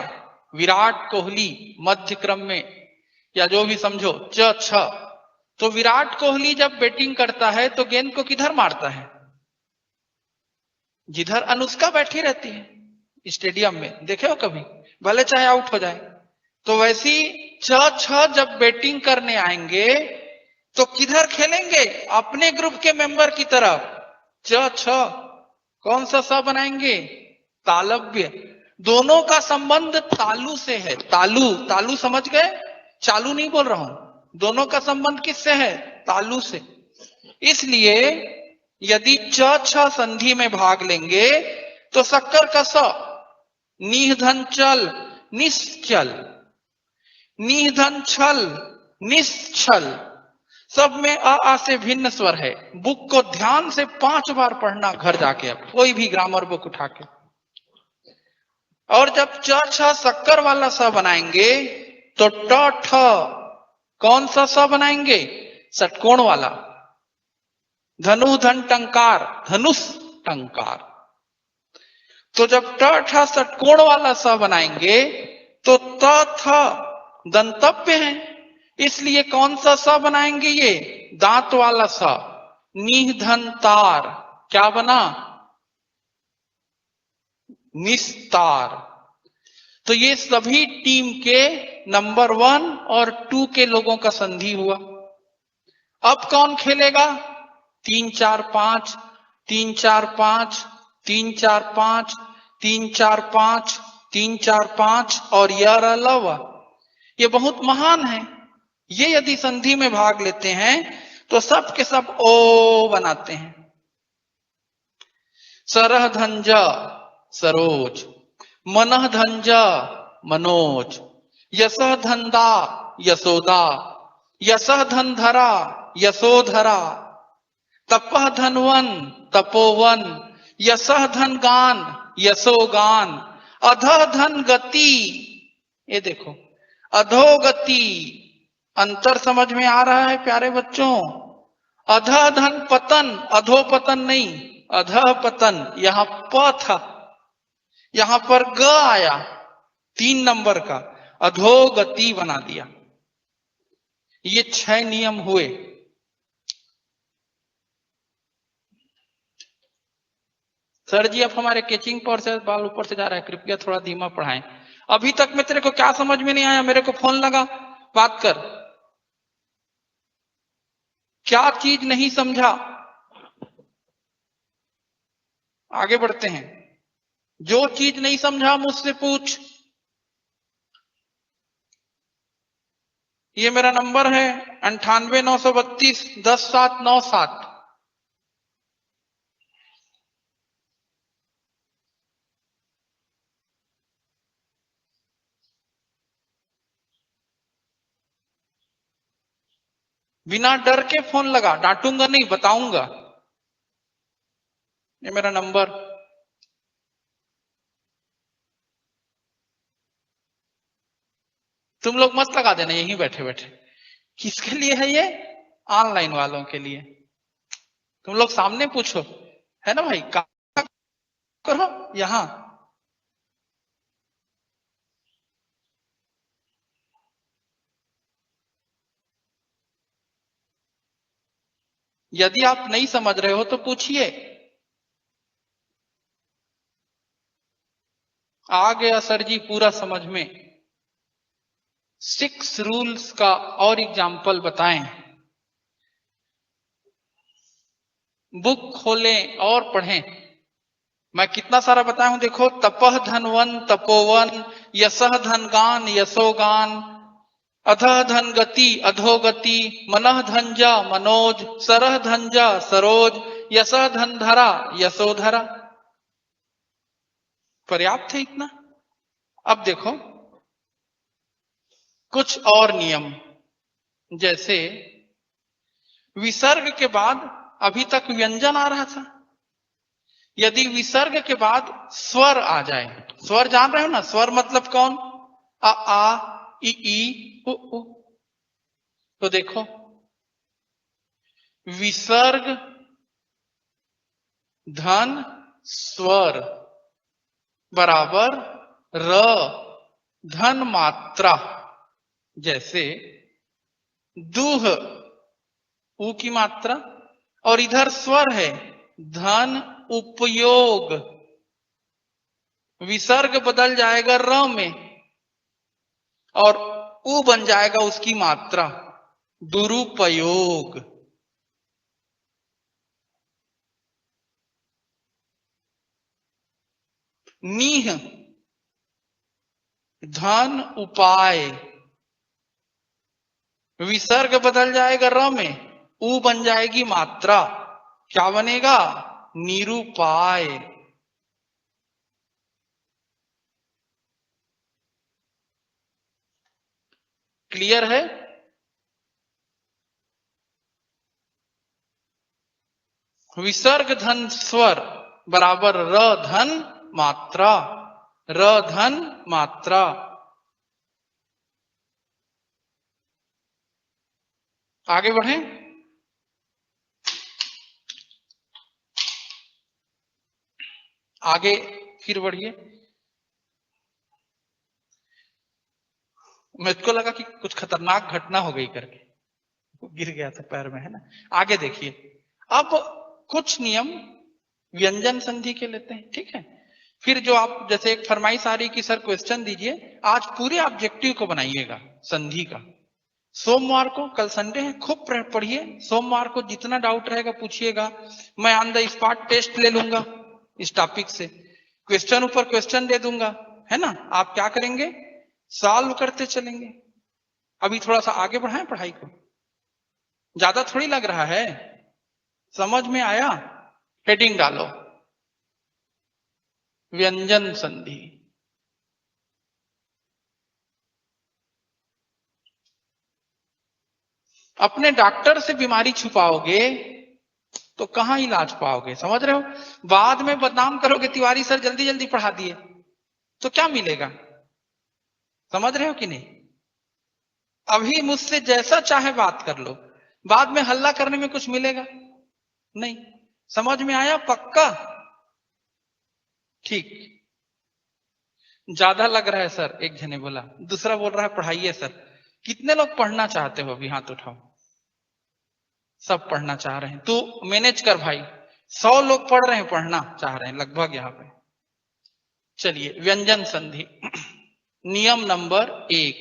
विराट कोहली, मध्य क्रम में, या जो भी समझो, च छ। तो विराट कोहली जब बैटिंग करता है तो गेंद को किधर मारता है? जिधर अनुष्का बैठी रहती है स्टेडियम में, देखे हो कभी? भले चाहे आउट हो जाए। तो वैसी छ छ जब बैटिंग करने आएंगे तो किधर खेलेंगे? अपने ग्रुप के मेंबर की तरफ। च छ कौन सा स बनाएंगे? तालव्य। दोनों का संबंध तालु से है। तालु, तालु समझ गए? चालू नहीं बोल रहा हूं। दोनों का संबंध किससे है? तालु से। इसलिए यदि च छ संधि में भाग लेंगे तो शक्कर का स, नीह धन चल, निश्चल, नीह धन छल, निश्चल। सब में आ से भिन्न स्वर है। बुक को ध्यान से 5 बार पढ़ना घर जाके, अब कोई भी ग्रामर बुक उठा के। और जब च छ शक्कर वाला स बनाएंगे तो ट ठ कौन सा स बनाएंगे? षटकोण वाला। धनु धन टंकार, धनुष टंकार। तो जब ट ठ षटकोण वाला स बनाएंगे तो त थ दंतव्य है, इसलिए कौन सा स बनाएंगे? ये दांत वाला स। नीह धन तार, क्या बना? निस्तार। तो ये सभी टीम के नंबर 1 और 2 के लोगों का संधि हुआ। अब कौन खेलेगा? 3 4 5, 3 4 5, 3 4 5, 3 4 5, 3 4 5 और यह लव। ये बहुत महान है। ये यदि संधि में भाग लेते हैं तो सब के सब ओ बनाते हैं। सरह धंज सरोज, मनः धंज मनोज, यशः धंदा यशोदा, यशः धनधरा यशोधरा, तपः धनवन तपोवन, यशः धन गान यशोगान, अधः धन गति। ये देखो अधोगति। अंतर समझ में आ रहा है प्यारे बच्चों? अधः धन पतन, अधोपतन नहीं, अधः पतन, यहां प था, यहां पर ग आया 3 नंबर का, अधोगति बना दिया। ये 6 नियम हुए। सर जी अब हमारे कैचिंग पर से बाल ऊपर से जा रहा है, कृपया थोड़ा धीमा पढ़ाएं। अभी तक में तेरे को क्या समझ में नहीं आया? मेरे को फोन लगा, बात कर। क्या चीज नहीं समझा? आगे बढ़ते हैं। जो चीज नहीं समझा मुझसे पूछ। ये मेरा नंबर है 98,932,10,797। बिना डर के फोन लगा, डांटूंगा नहीं, बताऊंगा। ये मेरा नंबर। तुम लोग मत लगा देना यहीं बैठे बैठे। किसके लिए है ये? ऑनलाइन वालों के लिए। तुम लोग सामने पूछो, है ना भाई? कहां करो? यहां। यदि आप नहीं समझ रहे हो तो पूछिए। आ गया सर जी पूरा समझ में। 6 रूल्स का और एग्जाम्पल बताएं। बुक खोलें और पढ़ें। मैं कितना सारा बताया हूं देखो। तपह धनवन तपोवन, यशः धनगान यशोगान, अधः धन गति अधोगति, मनः धनजा मनोज, सरह धनजा सरोज, यशः धनधरा यशोधरा। पर्याप्त है इतना? अब देखो कुछ और नियम, जैसे विसर्ग के बाद अभी तक व्यंजन आ रहा था। यदि विसर्ग के बाद स्वर आ जाए, स्वर जान रहे हो ना? स्वर मतलब कौन? आ ई उ उ। तो देखो विसर्ग धन स्वर बराबर र धन मात्रा। जैसे दूह ऊ की मात्रा, और इधर स्वर है धन उपयोग। विसर्ग बदल जाएगा र में और ऊ बन जाएगा उसकी मात्रा, दुरुपयोग। नीह धन उपाय। विसर्ग बदल जाएगा र में, ऊ बन जाएगी मात्रा, क्या बनेगा? निरुपाय। क्लियर है? विसर्ग धन स्वर बराबर र धन मात्रा, र धन मात्रा। आगे बढ़ें। आगे फिर बढ़िए। मुझको लगा कि कुछ खतरनाक घटना हो गई करके, गिर गया था पैर में, है ना? आगे देखिए। अब कुछ नियम व्यंजन संधि के लेते हैं, ठीक है? फिर जो आप, जैसे एक फरमाइश आ रही कि सर क्वेश्चन दीजिए, आज पूरे ऑब्जेक्टिव को बनाइएगा संधि का। सोमवार को, कल संडे है, खूब पढ़िए। सोमवार को जितना डाउट रहेगा पूछिएगा। मैं ऑन द स्पॉट टेस्ट ले लूंगा इस टॉपिक से, क्वेश्चन ऊपर क्वेश्चन दे दूंगा, है ना? आप क्या करेंगे? सॉल्व करते चलेंगे। अभी थोड़ा सा आगे बढ़ाएं पढ़ाई को। ज्यादा थोड़ी लग रहा है, समझ में आया? हेडिंग डालो व्यंजन संधि। अपने डॉक्टर से बीमारी छुपाओगे तो कहां इलाज पाओगे? समझ रहे हो? बाद में बदनाम करोगे, तिवारी सर जल्दी जल्दी पढ़ा दिए, तो क्या मिलेगा? समझ रहे हो कि नहीं? अभी मुझसे जैसा चाहे बात कर लो, बाद में हल्ला करने में कुछ मिलेगा नहीं। समझ में आया? पक्का? ठीक। ज्यादा लग रहा है सर, एक जने बोला। दूसरा बोल रहा है पढ़ाइए सर। कितने लोग पढ़ना चाहते हो? अभी हाथ उठाओ। सब पढ़ना चाह रहे हैं। तू मैनेज कर भाई। 100 लोग पढ़ रहे हैं, पढ़ना चाह रहे हैं लगभग यहाँ पे। चलिए, व्यंजन संधि नियम नंबर 1,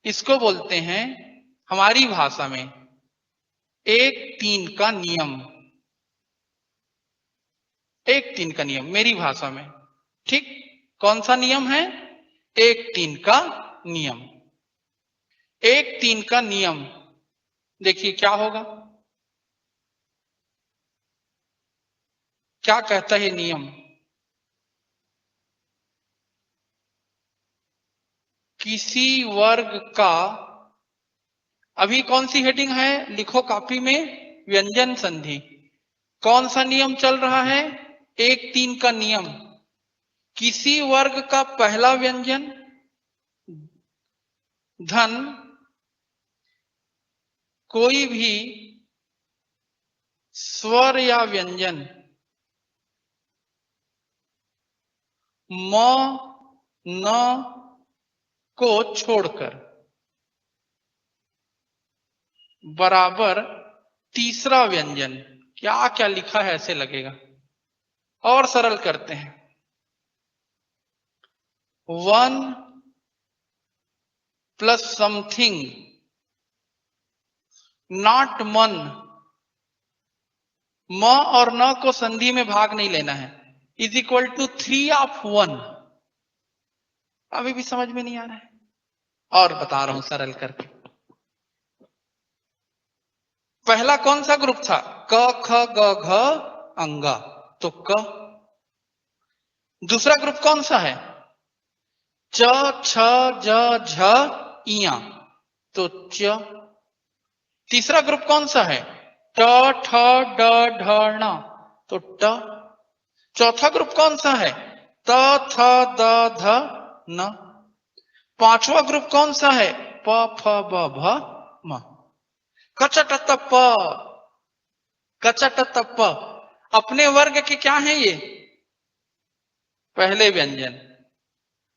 इसको बोलते हैं हमारी भाषा में 1-3 का नियम। 1-3 का नियम मेरी भाषा में। ठीक, कौन सा नियम है? 1-3 का नियम। 1-3 का नियम देखिए क्या होगा, क्या कहता है नियम? किसी वर्ग का, अभी कौन सी हेडिंग है? लिखो कॉपी में, व्यंजन संधि। कौन सा नियम चल रहा है? 1-3 का नियम। किसी वर्ग का पहला व्यंजन धन कोई भी स्वर या व्यंजन म न को छोड़कर बराबर तीसरा व्यंजन। क्या क्या लिखा है, ऐसे लगेगा। और सरल करते हैं। 1 प्लस समथिंग नॉट मन। म और न को संधि में भाग नहीं लेना है, इज इक्वल टू 3 ऑफ 1। अभी भी समझ में नहीं आ रहा है? और बता रहा हूं सरल करके। पहला कौन सा ग्रुप था? क ख ग घ अंगा, तो क। दूसरा ग्रुप कौन सा है? च छ ज झ इया, तो च। तीसरा ग्रुप कौन सा है? ट ठ ड ढ ण, तो ट। चौथा ग्रुप कौन सा है? त थ द ध न। पांचवा ग्रुप कौन सा है? प फ ब भ म। कच ट त प, कच ट त प अपने वर्ग के क्या है ये? पहले व्यंजन।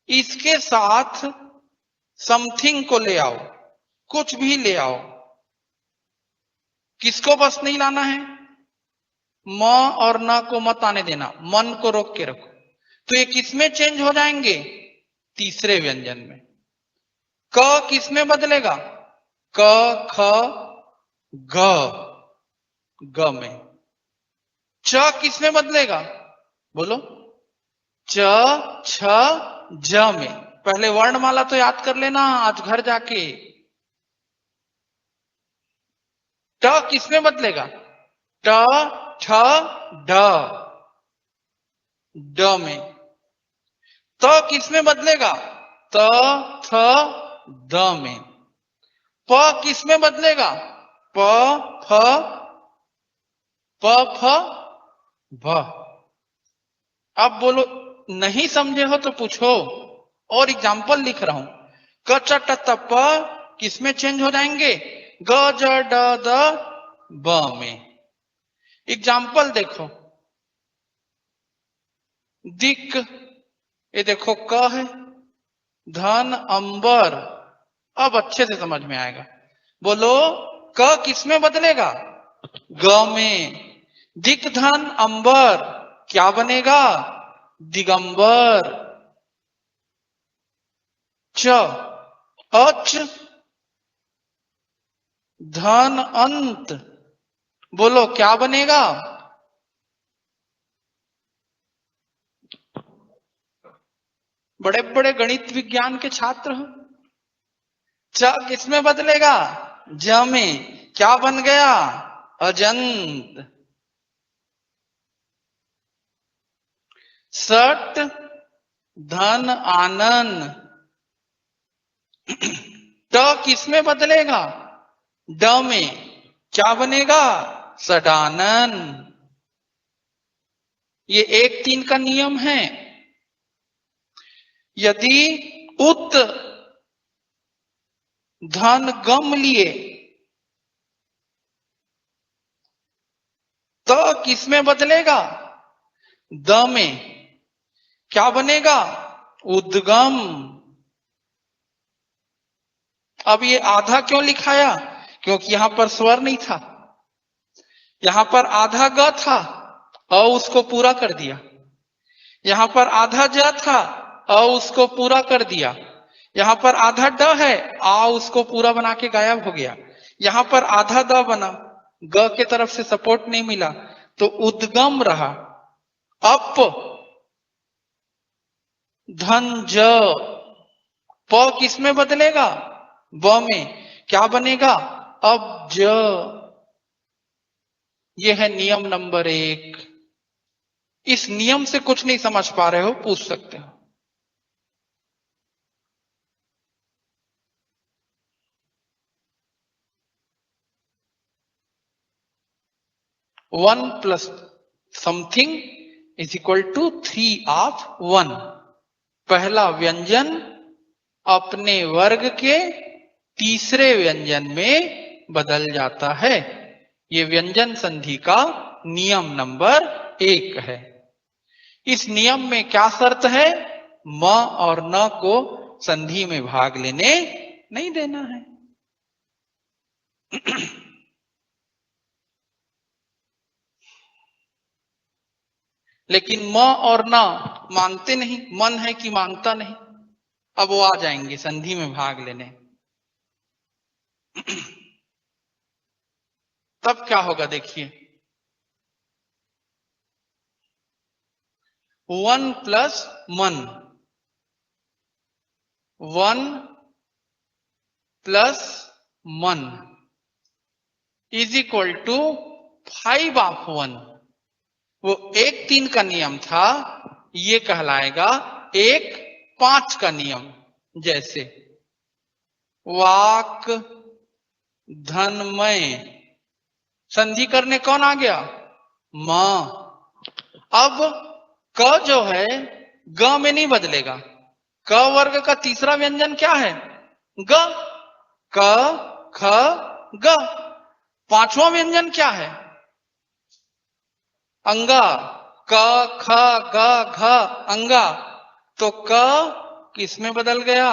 इसके साथ समथिंग को ले आओ, कुछ भी ले आओ। किसको बस नहीं लाना है? म और न को मत आने देना, मन को रोक के रखो। तो ये किसमें चेंज हो जाएंगे? तीसरे व्यंजन में। क किसमें बदलेगा? क ख ग, ग में। च किसमें बदलेगा? बोलो। च छ ज में। पहले वर्णमाला तो याद कर लेना आज घर जाके। ट किसमें बदलेगा? ट ठ ड, ड में। त किसमें बदलेगा? त थ द में। प किसमें बदलेगा? प फ भ। अब बोलो, नहीं समझे हो तो पूछो, और एग्जाम्पल लिख रहा हूं। क च ट त प किसमें चेंज हो जाएंगे? ग ज ड द ब में। एग्जाम्पल देखो। दिक, ये देखो क है। धन अंबर, अब अच्छे से समझ में आएगा। बोलो, क किसमें बदलेगा? ग में। दिक धन अंबर क्या बनेगा? दिगंबर। च अच धन अंत, बोलो क्या बनेगा? बड़े बड़े गणित विज्ञान के छात्र हो। च किसमें बदलेगा? ज में। क्या बन गया? अजंत। सट धन आनंद, ट किसमें बदलेगा? ड में। क्या बनेगा? सडानन। ये 1-3 का नियम है। यदि उत धन गम लिए त किसमें बदलेगा? द में। क्या बनेगा? उद्गम। अब ये आधा क्यों लिखाया? क्योंकि यहां पर स्वर नहीं था, यहां पर आधा ग था, अ उसको पूरा कर दिया। यहां पर आधा ज था, अ उसको पूरा कर दिया। यहां पर आधा ड है, आ उसको पूरा बना के गायब हो गया। यहां पर आधा द बना, ग के तरफ से सपोर्ट नहीं मिला, तो उद्गम रहा। अप धन ज, प किसमें बदलेगा? ब में। क्या बनेगा? अब ज। यह है नियम नंबर 1। इस नियम से कुछ नहीं समझ पा रहे हो, पूछ सकते हो। One plus something is equal to 3 of 1। पहला व्यंजन अपने वर्ग के तीसरे व्यंजन में बदल जाता है। ये व्यंजन संधि का नियम नंबर 1 है। इस नियम में क्या शर्त है? म और न को संधि में भाग लेने नहीं देना है। लेकिन म और न मांगते नहीं, मन है कि मांगता नहीं। अब वो आ जाएंगे संधि में भाग लेने। तब क्या होगा देखिए, 1 प्लस मन, 1 प्लस मन इज इक्वल टू 5 ऑफ 1। वो 1 3 का नियम था, ये कहलाएगा 1 5 का नियम। जैसे वाक धनमय, संधि करने कौन आ गया? म। अब क जो है ग में नहीं बदलेगा। क वर्ग का तीसरा व्यंजन क्या है? ग। क ख ग। पांचवा व्यंजन क्या है? अंगा। क ख ग घ अंगा। तो क किस में बदल गया?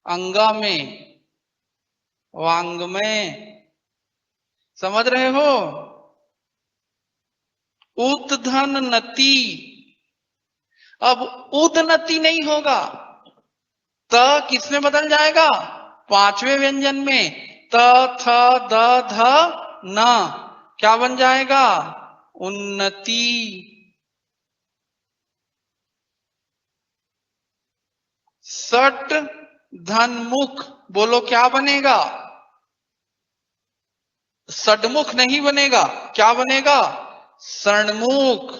अंगा में, वांग में। समझ रहे हो? उदधन नति, अब उदनति नहीं होगा, त किस में बदल जाएगा? पांचवें व्यंजन में। त थ द ध न, क्या बन जाएगा? उन्नति। सट धनमुख, बोलो क्या बनेगा? षडमुख नहीं बनेगा, क्या बनेगा? षणमुख।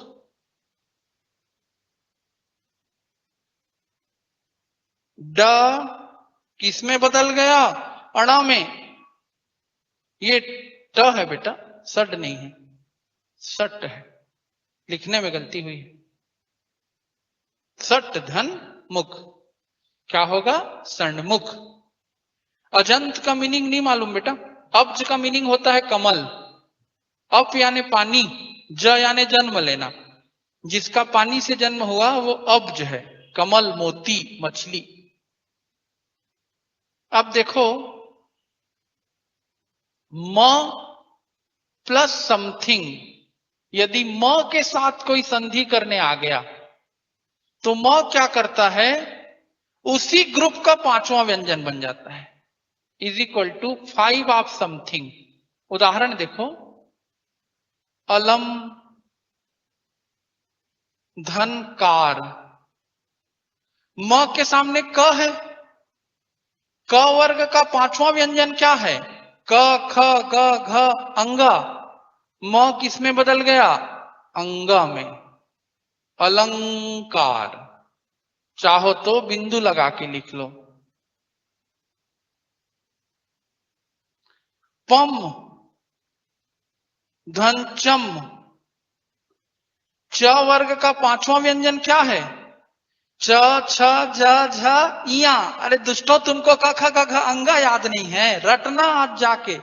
ड किस में बदल गया? अणा में। ये ट है बेटा, सड नहीं है, सट है, लिखने में गलती हुई है। सट धन मुख, क्या होगा? षणमुख। अजंत का मीनिंग नहीं मालूम बेटा। अब्ज का मीनिंग होता है कमल। अप यानी पानी, ज यानी जन्म लेना। जिसका पानी से जन्म हुआ वो अब्ज है, कमल, मोती, मछली। अब देखो, म प्लस समथिंग, यदि म के साथ कोई संधि करने आ गया तो म क्या करता है? उसी ग्रुप का पांचवा व्यंजन बन जाता है, is equal to 5 of something. उदाहरण देखो, अलम धनकार, म के सामने क है। क वर्ग का पांचवा व्यंजन क्या है? क ख ग घ अंगा। म किस में बदल गया? अंगा में। अलंकार, चाहो तो बिंदु लगा के लिख लो। पम धनचम, च वर्ग का पांचवा व्यंजन क्या है? च छ ज झ इया। अरे दुष्टो, तुमको क ख ग घ अंगा याद नहीं है, रटना आज जाके।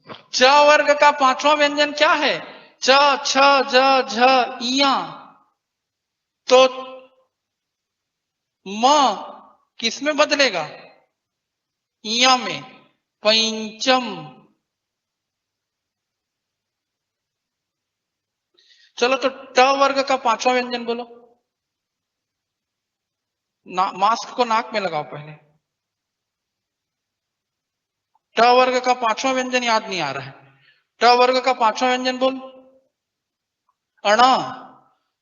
च वर्ग का पांचवा व्यंजन क्या है? च, छ, ज, झ, इया। तो म किस में बदलेगा? इया में। पंचम। चलो तो ट वर्ग का पांचवा व्यंजन बोलो। मास्क को नाक में लगाओ पहले। ट वर्ग का पांचवा व्यंजन याद नहीं आ रहा है। ट वर्ग का पांचवा व्यंजन बोल। अण।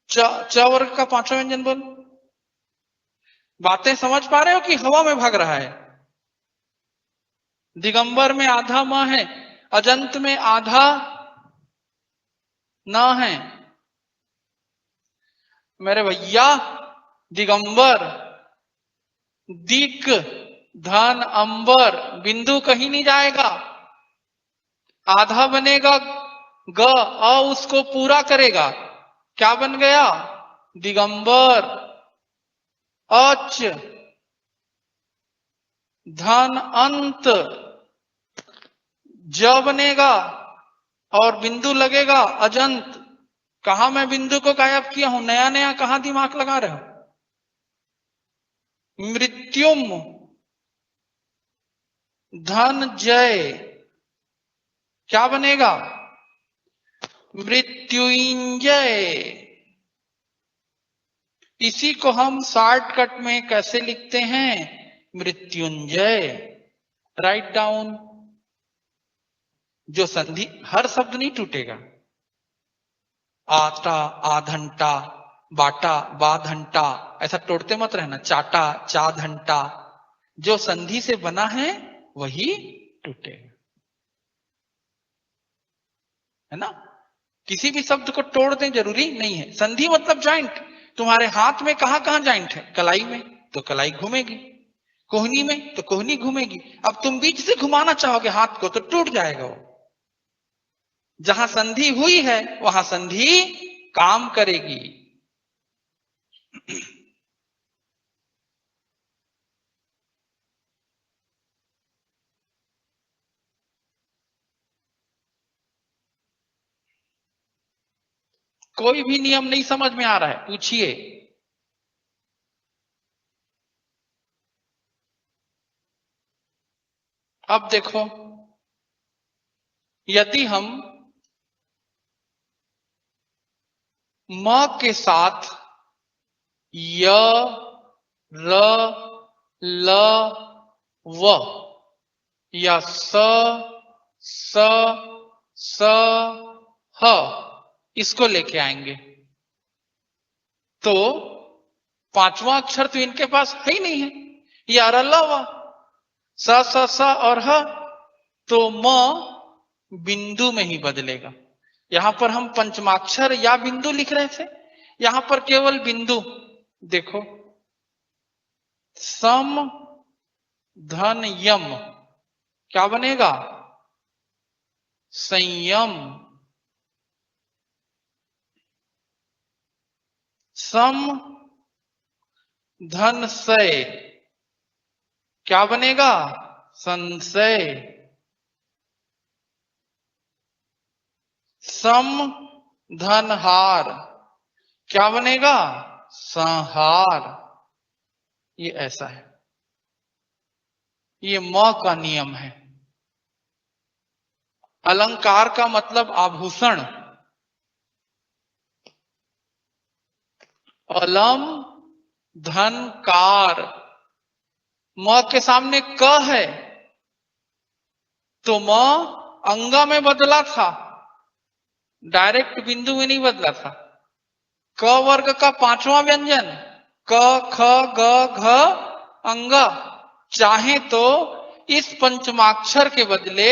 च वर्ग का पांचवा व्यंजन बोल। बातें समझ पा रहे हो कि हवा में भाग रहा है? दिगंबर में आधा म है, अजंत में आधा न है। मेरे भैया दिगंबर, दिक, धन, अंबर, बिंदु कहीं नहीं जाएगा। आधा बनेगा ग, अ उसको पूरा करेगा। क्या बन गया? दिगंबर। अच, धन, अंत, ज बनेगा और बिंदु लगेगा अजंत। कहा मैं बिंदु को गायब किया हूं? नया नया कहां दिमाग लगा रहे हो? मृत्युम, धन, जय, क्या बनेगा? मृत्युंजय। इसी को हम शॉर्टकट में कैसे लिखते हैं? मृत्युंजय। Write down. जो संधि, हर शब्द नहीं टूटेगा। आटा, आधंटा, बाटा, बाधंटा, ऐसा तोड़ते मत रहना। चाटा, चाधंटा, जो संधि से बना है वही टूटेगा, है ना? किसी भी शब्द को तोड़ दें जरूरी नहीं है। संधि मतलब जॉइंट। तुम्हारे हाथ में कहां कहां जॉइंट है? कलाई में, तो कलाई घूमेगी। कोहनी में, तो कोहनी घूमेगी। अब तुम बीच से घुमाना चाहोगे हाथ को तो टूट जाएगा वो। जहां संधि हुई है वहां संधि काम करेगी। कोई भी नियम नहीं समझ में आ रहा है? पूछिए। अब देखो, यदि हम म के साथ य, र, ल, व या स, ह इसको लेके आएंगे तो पांचवा अक्षर तो इनके पास है ही नहीं है। या र, ल, व, स और ह, तो म बिंदु में ही बदलेगा। यहां पर हम पंचमाक्षर या बिंदु लिख रहे थे, यहां पर केवल बिंदु। देखो, सम, धन, यम, क्या बनेगा? संयम। सम, धन, सय, क्या बनेगा? संशय। सम, धन, हार, क्या बनेगा? संहार। ये ऐसा है, ये म का नियम है। अलंकार का मतलब आभूषण। अलम, धन, कार। म के सामने क है तो म अंगा में बदला था, डायरेक्ट बिंदु में नहीं बदला था। क वर्ग का पांचवा व्यंजन, क, ख, ग, घ, अंगा। चाहे तो इस पंचमाक्षर के बदले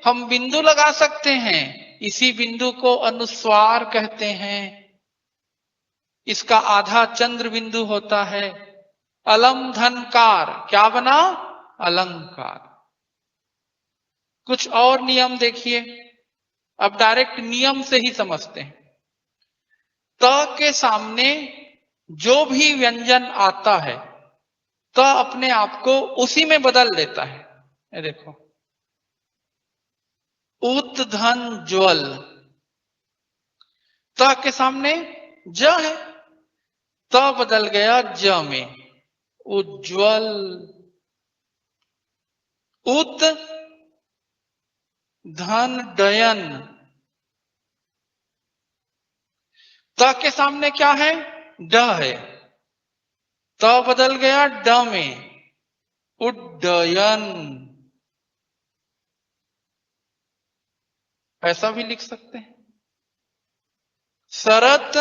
हम बिंदु लगा सकते हैं। इसी बिंदु को अनुस्वार कहते हैं। इसका आधा चंद्र बिंदु होता है। अलम, धन, कार, क्या बना? अलंकार। कुछ और नियम देखिए। अब डायरेक्ट नियम से ही समझते हैं। त के सामने जो भी व्यंजन आता है त अपने आप को उसी में बदल लेता है। ये देखो, उत धन ज्वल, त के सामने ज है, त बदल गया ज में, उज्ज्वल। उत धन डयन, त के सामने क्या है, ड है, त बदल गया ड में, उड्डयन। ऐसा भी लिख सकते हैं। शरत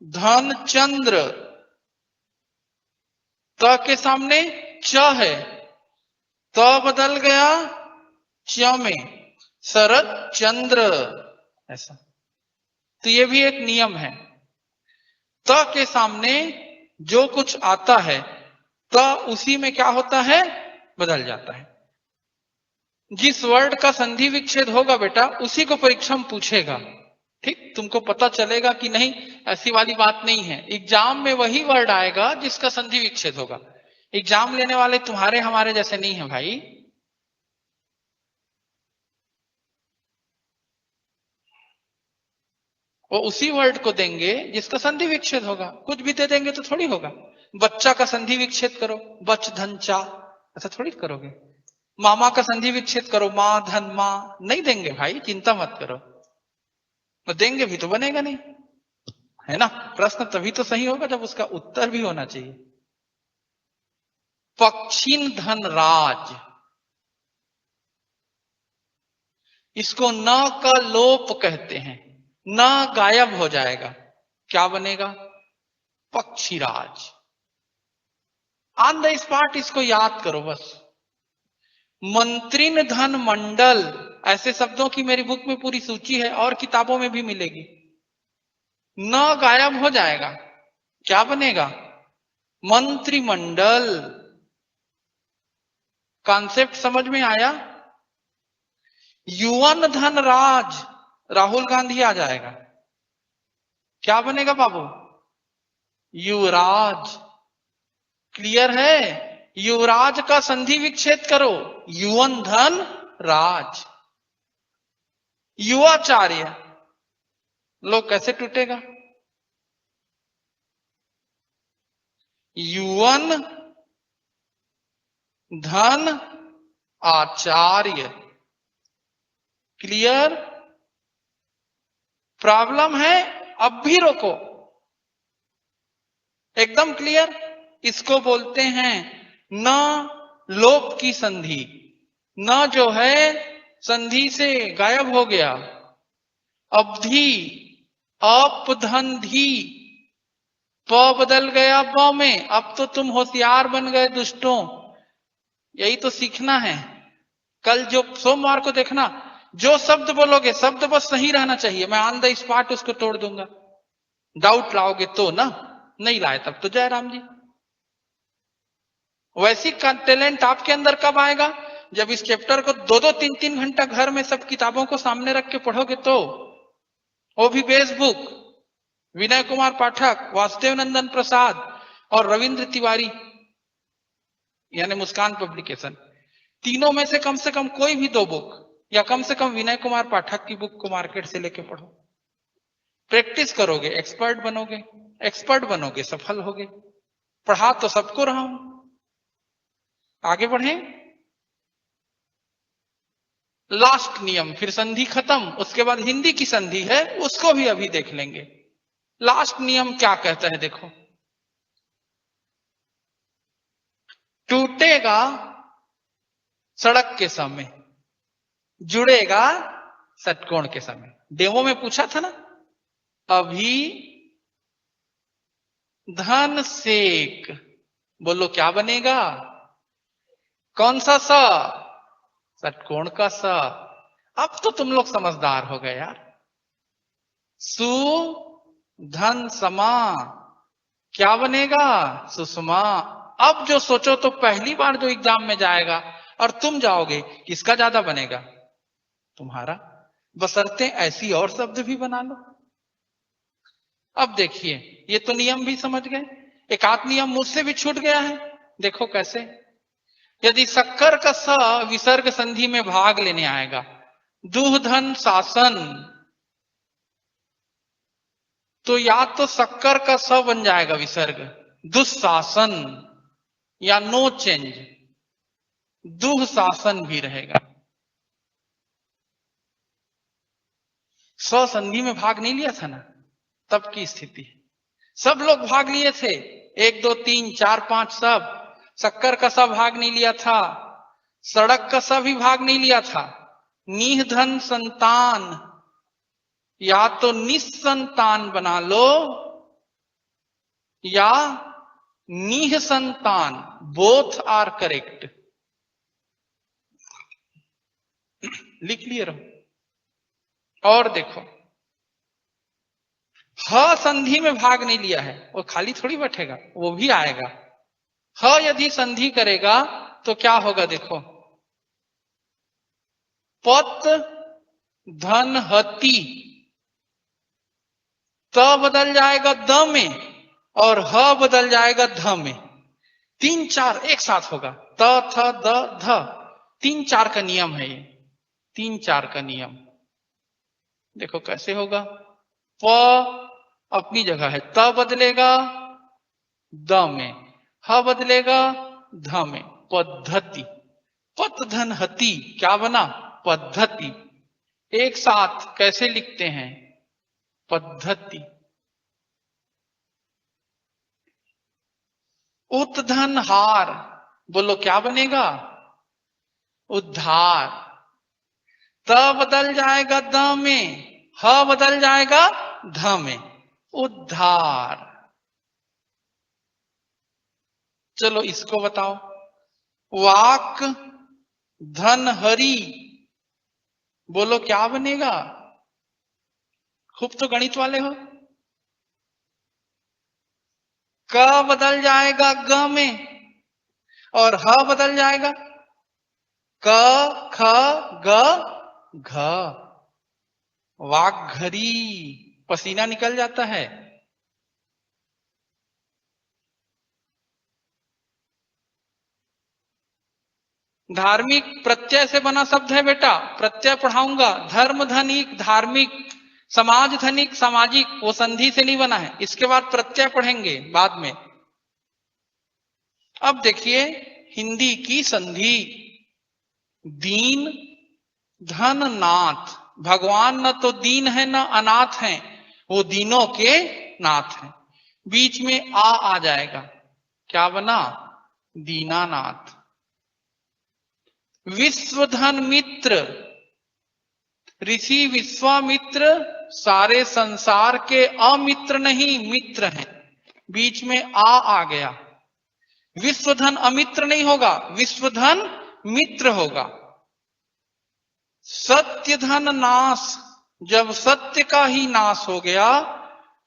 धन चंद्र, त के सामने च है, त बदल गया च में, शरत चंद्र। ऐसा तो ये भी एक नियम है। त के सामने जो कुछ आता है त उसी में क्या होता है, बदल जाता है। जिस वर्ड का संधि विच्छेद होगा बेटा उसी को परीक्षा में पूछेगा। ठीक, तुमको पता चलेगा कि नहीं ऐसी वाली बात नहीं है। एग्जाम में वही वर्ड आएगा जिसका संधि विच्छेद होगा। एग्जाम लेने वाले तुम्हारे हमारे जैसे नहीं है भाई। वो उसी वर्ड को देंगे जिसका संधि विच्छेद होगा। कुछ भी दे देंगे तो थोड़ी होगा। बच्चा का संधि विच्छेद करो, बच धन चा, ऐसा थोड़ी करोगे। मामा का संधि विच्छेद करो, मां धन मां, नहीं देंगे भाई, चिंता मत करो। तो देंगे भी तो बनेगा नहीं, है ना। प्रश्न तभी तो सही होगा जब उसका उत्तर भी होना चाहिए। पक्षिन धन राज, इसको न का लोप कहते हैं। न गायब हो जाएगा, क्या बनेगा, पक्षीराज। ऑन द स्पॉट इसको याद करो बस। मंत्रिन धन मंडल, ऐसे शब्दों की मेरी बुक में पूरी सूची है और किताबों में भी मिलेगी। न गायब हो जाएगा, क्या बनेगा, मंत्रिमंडल। कॉन्सेप्ट समझ में आया। युवन धन राज, राहुल गांधी आ जाएगा, क्या बनेगा बाबू, युवराज। क्लियर है। युवराज का संधि विच्छेद करो, युवन धन राज। युवाचार्य, लोग कैसे टूटेगा, युवन धन आचार्य। क्लियर। प्रॉब्लम है, अब भी रोको, एकदम क्लियर। इसको बोलते हैं न लोप की संधि। न जो है संधि से गायब हो गया। अवधि, अप धन धी, प बदल गया ब में। अब तो तुम होशियार बन गए दुष्टों, यही तो सीखना है। कल जो सोमवार को देखना, जो शब्द बोलोगे शब्द बस सही रहना चाहिए। मैं ऑन द स्पॉट उसको तोड़ दूंगा। डाउट लाओगे तो ना, नहीं लाए तब तो जय राम जी। वैसी का टैलेंट आपके अंदर कब आएगा, जब इस चैप्टर को 2-2, 3-3 घंटा घर में सब किताबों को सामने रख के पढ़ोगे तो। वो भी बेस बुक, विनय कुमार पाठक, वासुदेव नंदन प्रसाद और रविंद्र तिवारी यानी मुस्कान पब्लिकेशन। तीनों में से कम कोई भी 2 बुक, या कम से कम विनय कुमार पाठक की बुक को मार्केट से लेके पढ़ो। प्रैक्टिस करोगे एक्सपर्ट बनोगे, एक्सपर्ट बनोगे सफल होगे। पढ़ा तो सबको रहा हूं। आगे बढ़े। लास्ट नियम, फिर संधि खत्म। उसके बाद हिंदी की संधि है, उसको भी अभी देख लेंगे। लास्ट नियम क्या कहता है देखो। टूटेगा सड़क के समय, जुड़ेगा षटकोण के समय। डेमो में पूछा था ना। अभी धन सेक, बोलो क्या बनेगा, कौन सा सा, षटकोण का सा। अब तो तुम लोग समझदार हो गए यार। सु धन समा, क्या बनेगा, सुषमा। अब जो सोचो तो पहली बार जो एग्जाम में जाएगा और तुम जाओगे, किसका ज्यादा बनेगा, तुम्हारा। बशर्ते ऐसी और शब्द भी बना लो। अब देखिए, ये तो नियम भी समझ गए। एक आध नियम मुझसे भी छूट गया है, देखो कैसे। यदि शक्कर का स विसर्ग संधि में भाग लेने आएगा, दुहधन शासन, तो या तो शक्कर का स बन जाएगा विसर्ग, दुशासन, या नो चेंज, दुशासन भी रहेगा। स संधि में भाग नहीं लिया था ना, तब की स्थिति। सब लोग भाग लिए थे, 1 2 3 4 5 सब। शक्कर का सा भाग नहीं लिया था, सड़क का सा भी भाग नहीं लिया था। निधन संतान, या तो निसंतान बना लो या निह संतान, बोथ आर करेक्ट। लिख लिए रहो। और देखो, ह संधि में भाग नहीं लिया है, वो खाली थोड़ी बैठेगा, वो भी आएगा। ह यदि संधि करेगा तो क्या होगा, देखो, पत धन हति, त बदल जाएगा द में और ह बदल जाएगा ध में। 3 4 एक साथ होगा, त थ द ध। 3 4 का नियम है ये, 3 4 का नियम। देखो कैसे होगा, प अपनी जगह है, त बदलेगा द में, ह बदलेगा ध में, पद्धति। पत धन हति क्या बना, पद्धति। एक साथ कैसे लिखते हैं, पद्धति। उत्धन हार, बोलो क्या बनेगा, उद्धार। त बदल जाएगा द में, ह बदल जाएगा ध में, उद्धार। चलो इसको बताओ, वाक धन हरि, बोलो क्या बनेगा, खूब तो गणित वाले हो। क बदल जाएगा ग में और ह बदल जाएगा क ख ग घ, वाग्घरी। पसीना निकल जाता है। धार्मिक प्रत्यय से बना शब्द है बेटा, प्रत्यय पढ़ाऊंगा। धर्म धनिक धार्मिक, समाज धनिक सामाजिक, वो संधि से नहीं बना है। इसके बाद प्रत्यय पढ़ेंगे बाद में। अब देखिए हिंदी की संधि, दीन धन नाथ। भगवान न तो दीन है न अनाथ है, वो दीनों के नाथ है। बीच में आ जाएगा, क्या बना, दीनानाथ। विश्वधन मित्र, ऋषि विश्वामित्र सारे संसार के अमित्र नहीं मित्र हैं, बीच में आ गया। विश्वधन अमित्र नहीं होगा, विश्वधन मित्र होगा। सत्य धन नाश, जब सत्य का ही नाश हो गया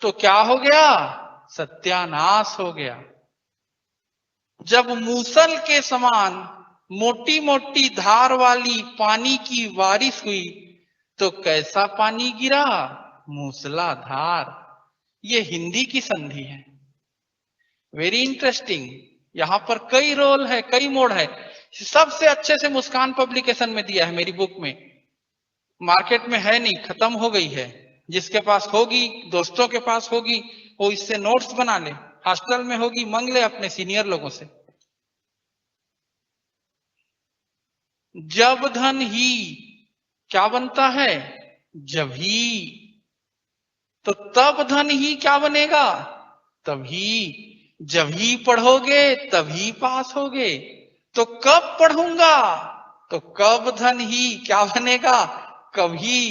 तो क्या हो गया, सत्यानाश हो गया। जब मूसल के समान मोटी मोटी धार वाली पानी की बारिश हुई तो कैसा पानी गिरा, मूसलाधार। ये हिंदी की संधि है। Very interesting. यहां पर कई रोल है, कई मोड है। सबसे अच्छे से मुस्कान पब्लिकेशन में दिया है मेरी बुक में। मार्केट में है नहीं, खत्म हो गई है। जिसके पास होगी, दोस्तों के पास होगी, वो इससे नोट्स बना ले। हॉस्टल में होगी, मांग ले अपने सीनियर लोगों से। जब धन ही क्या बनता है, जब ही। तो तब धन ही क्या बनेगा, तभी। जब ही पढ़ोगे तभी पास होगे। तो कब पढ़ूंगा, तो कब धन ही क्या बनेगा, कभी।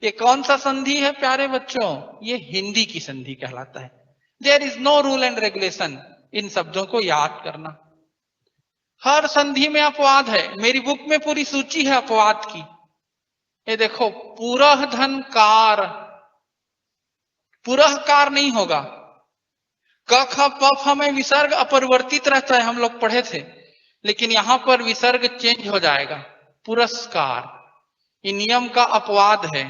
ये कौन सा संधि है प्यारे बच्चों, ये हिंदी की संधि कहलाता है। There is no rule and regulation, इन शब्दों को याद करना। हर संधि में अपवाद है, मेरी बुक में पूरी सूची है अपवाद की। ये देखो, पुरह धनकार, पुरहकार नहीं होगा। क ख प फ में विसर्ग अपरिवर्तित रहता है, हम लोग पढ़े थे। लेकिन यहां पर विसर्ग चेंज हो जाएगा, पुरस्कार। ये नियम का अपवाद है,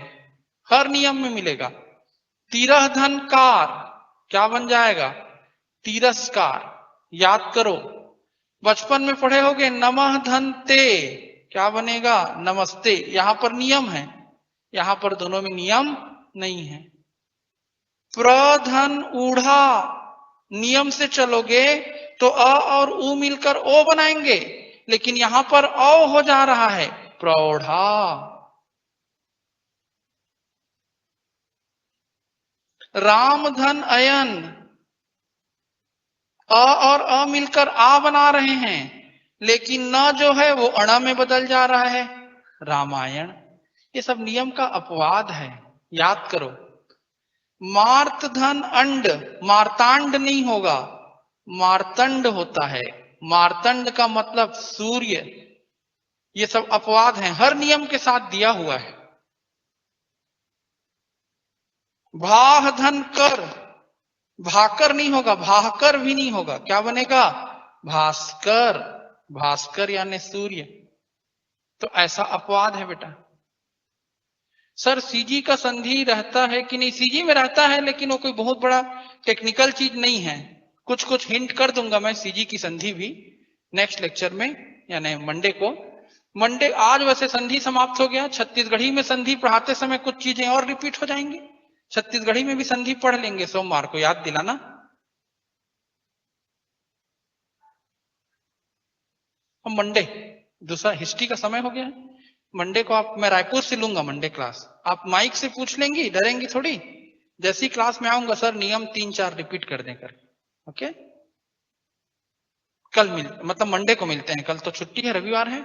हर नियम में मिलेगा। तिरह धनकार क्या बन जाएगा, तिरस्कार। याद करो, बचपन में पढ़े होगे नमः धन्ते, क्या बनेगा? नमस्ते। यहां पर नियम है, यहां पर दोनों में नियम नहीं है। प्रधन ऊढ़ा, नियम से चलोगे तो अ और उ मिलकर ओ बनाएंगे, लेकिन यहां पर औ हो जा रहा है, प्रौढ़ा। रामधन अयन, अ और अ मिलकर आ बना रहे हैं, लेकिन न जो है वो अण में बदल जा रहा है, रामायण। ये सब नियम का अपवाद है, याद करो। मार्त धन अंड, मार्तांड नहीं होगा, मार्तंड होता है। मार्तंड का मतलब सूर्य। ये सब अपवाद हैं, हर नियम के साथ दिया हुआ है। भाह धन कर, भाकर नहीं होगा, भाकर भी नहीं होगा, क्या बनेगा? भास्कर। भास्कर यानी सूर्य। तो ऐसा अपवाद है बेटा। सर सीजी का संधि रहता है कि नहीं? सीजी में रहता है, लेकिन वो कोई बहुत बड़ा टेक्निकल चीज नहीं है। कुछ कुछ हिंट कर दूंगा मैं सीजी की संधि भी नेक्स्ट लेक्चर में, यानी मंडे को। मंडे आज वैसे संधि समाप्त हो गया, छत्तीसगढ़ी में संधि पढ़ाते समय कुछ चीजें और रिपीट हो जाएंगी, छत्तीसगढ़ी में भी संधि पढ़ लेंगे सोमवार को, याद दिलाना। अब मंडे दूसरा हिस्ट्री का समय हो गया है। मंडे को आप, मैं रायपुर से लूंगा मंडे क्लास, आप माइक से पूछ लेंगी, डरेंगी थोड़ी। जैसी क्लास में आऊंगा सर नियम 3-4 रिपीट कर दें कर, ओके। कल मतलब मंडे को मिलते हैं, कल तो छुट्टी है, रविवार है।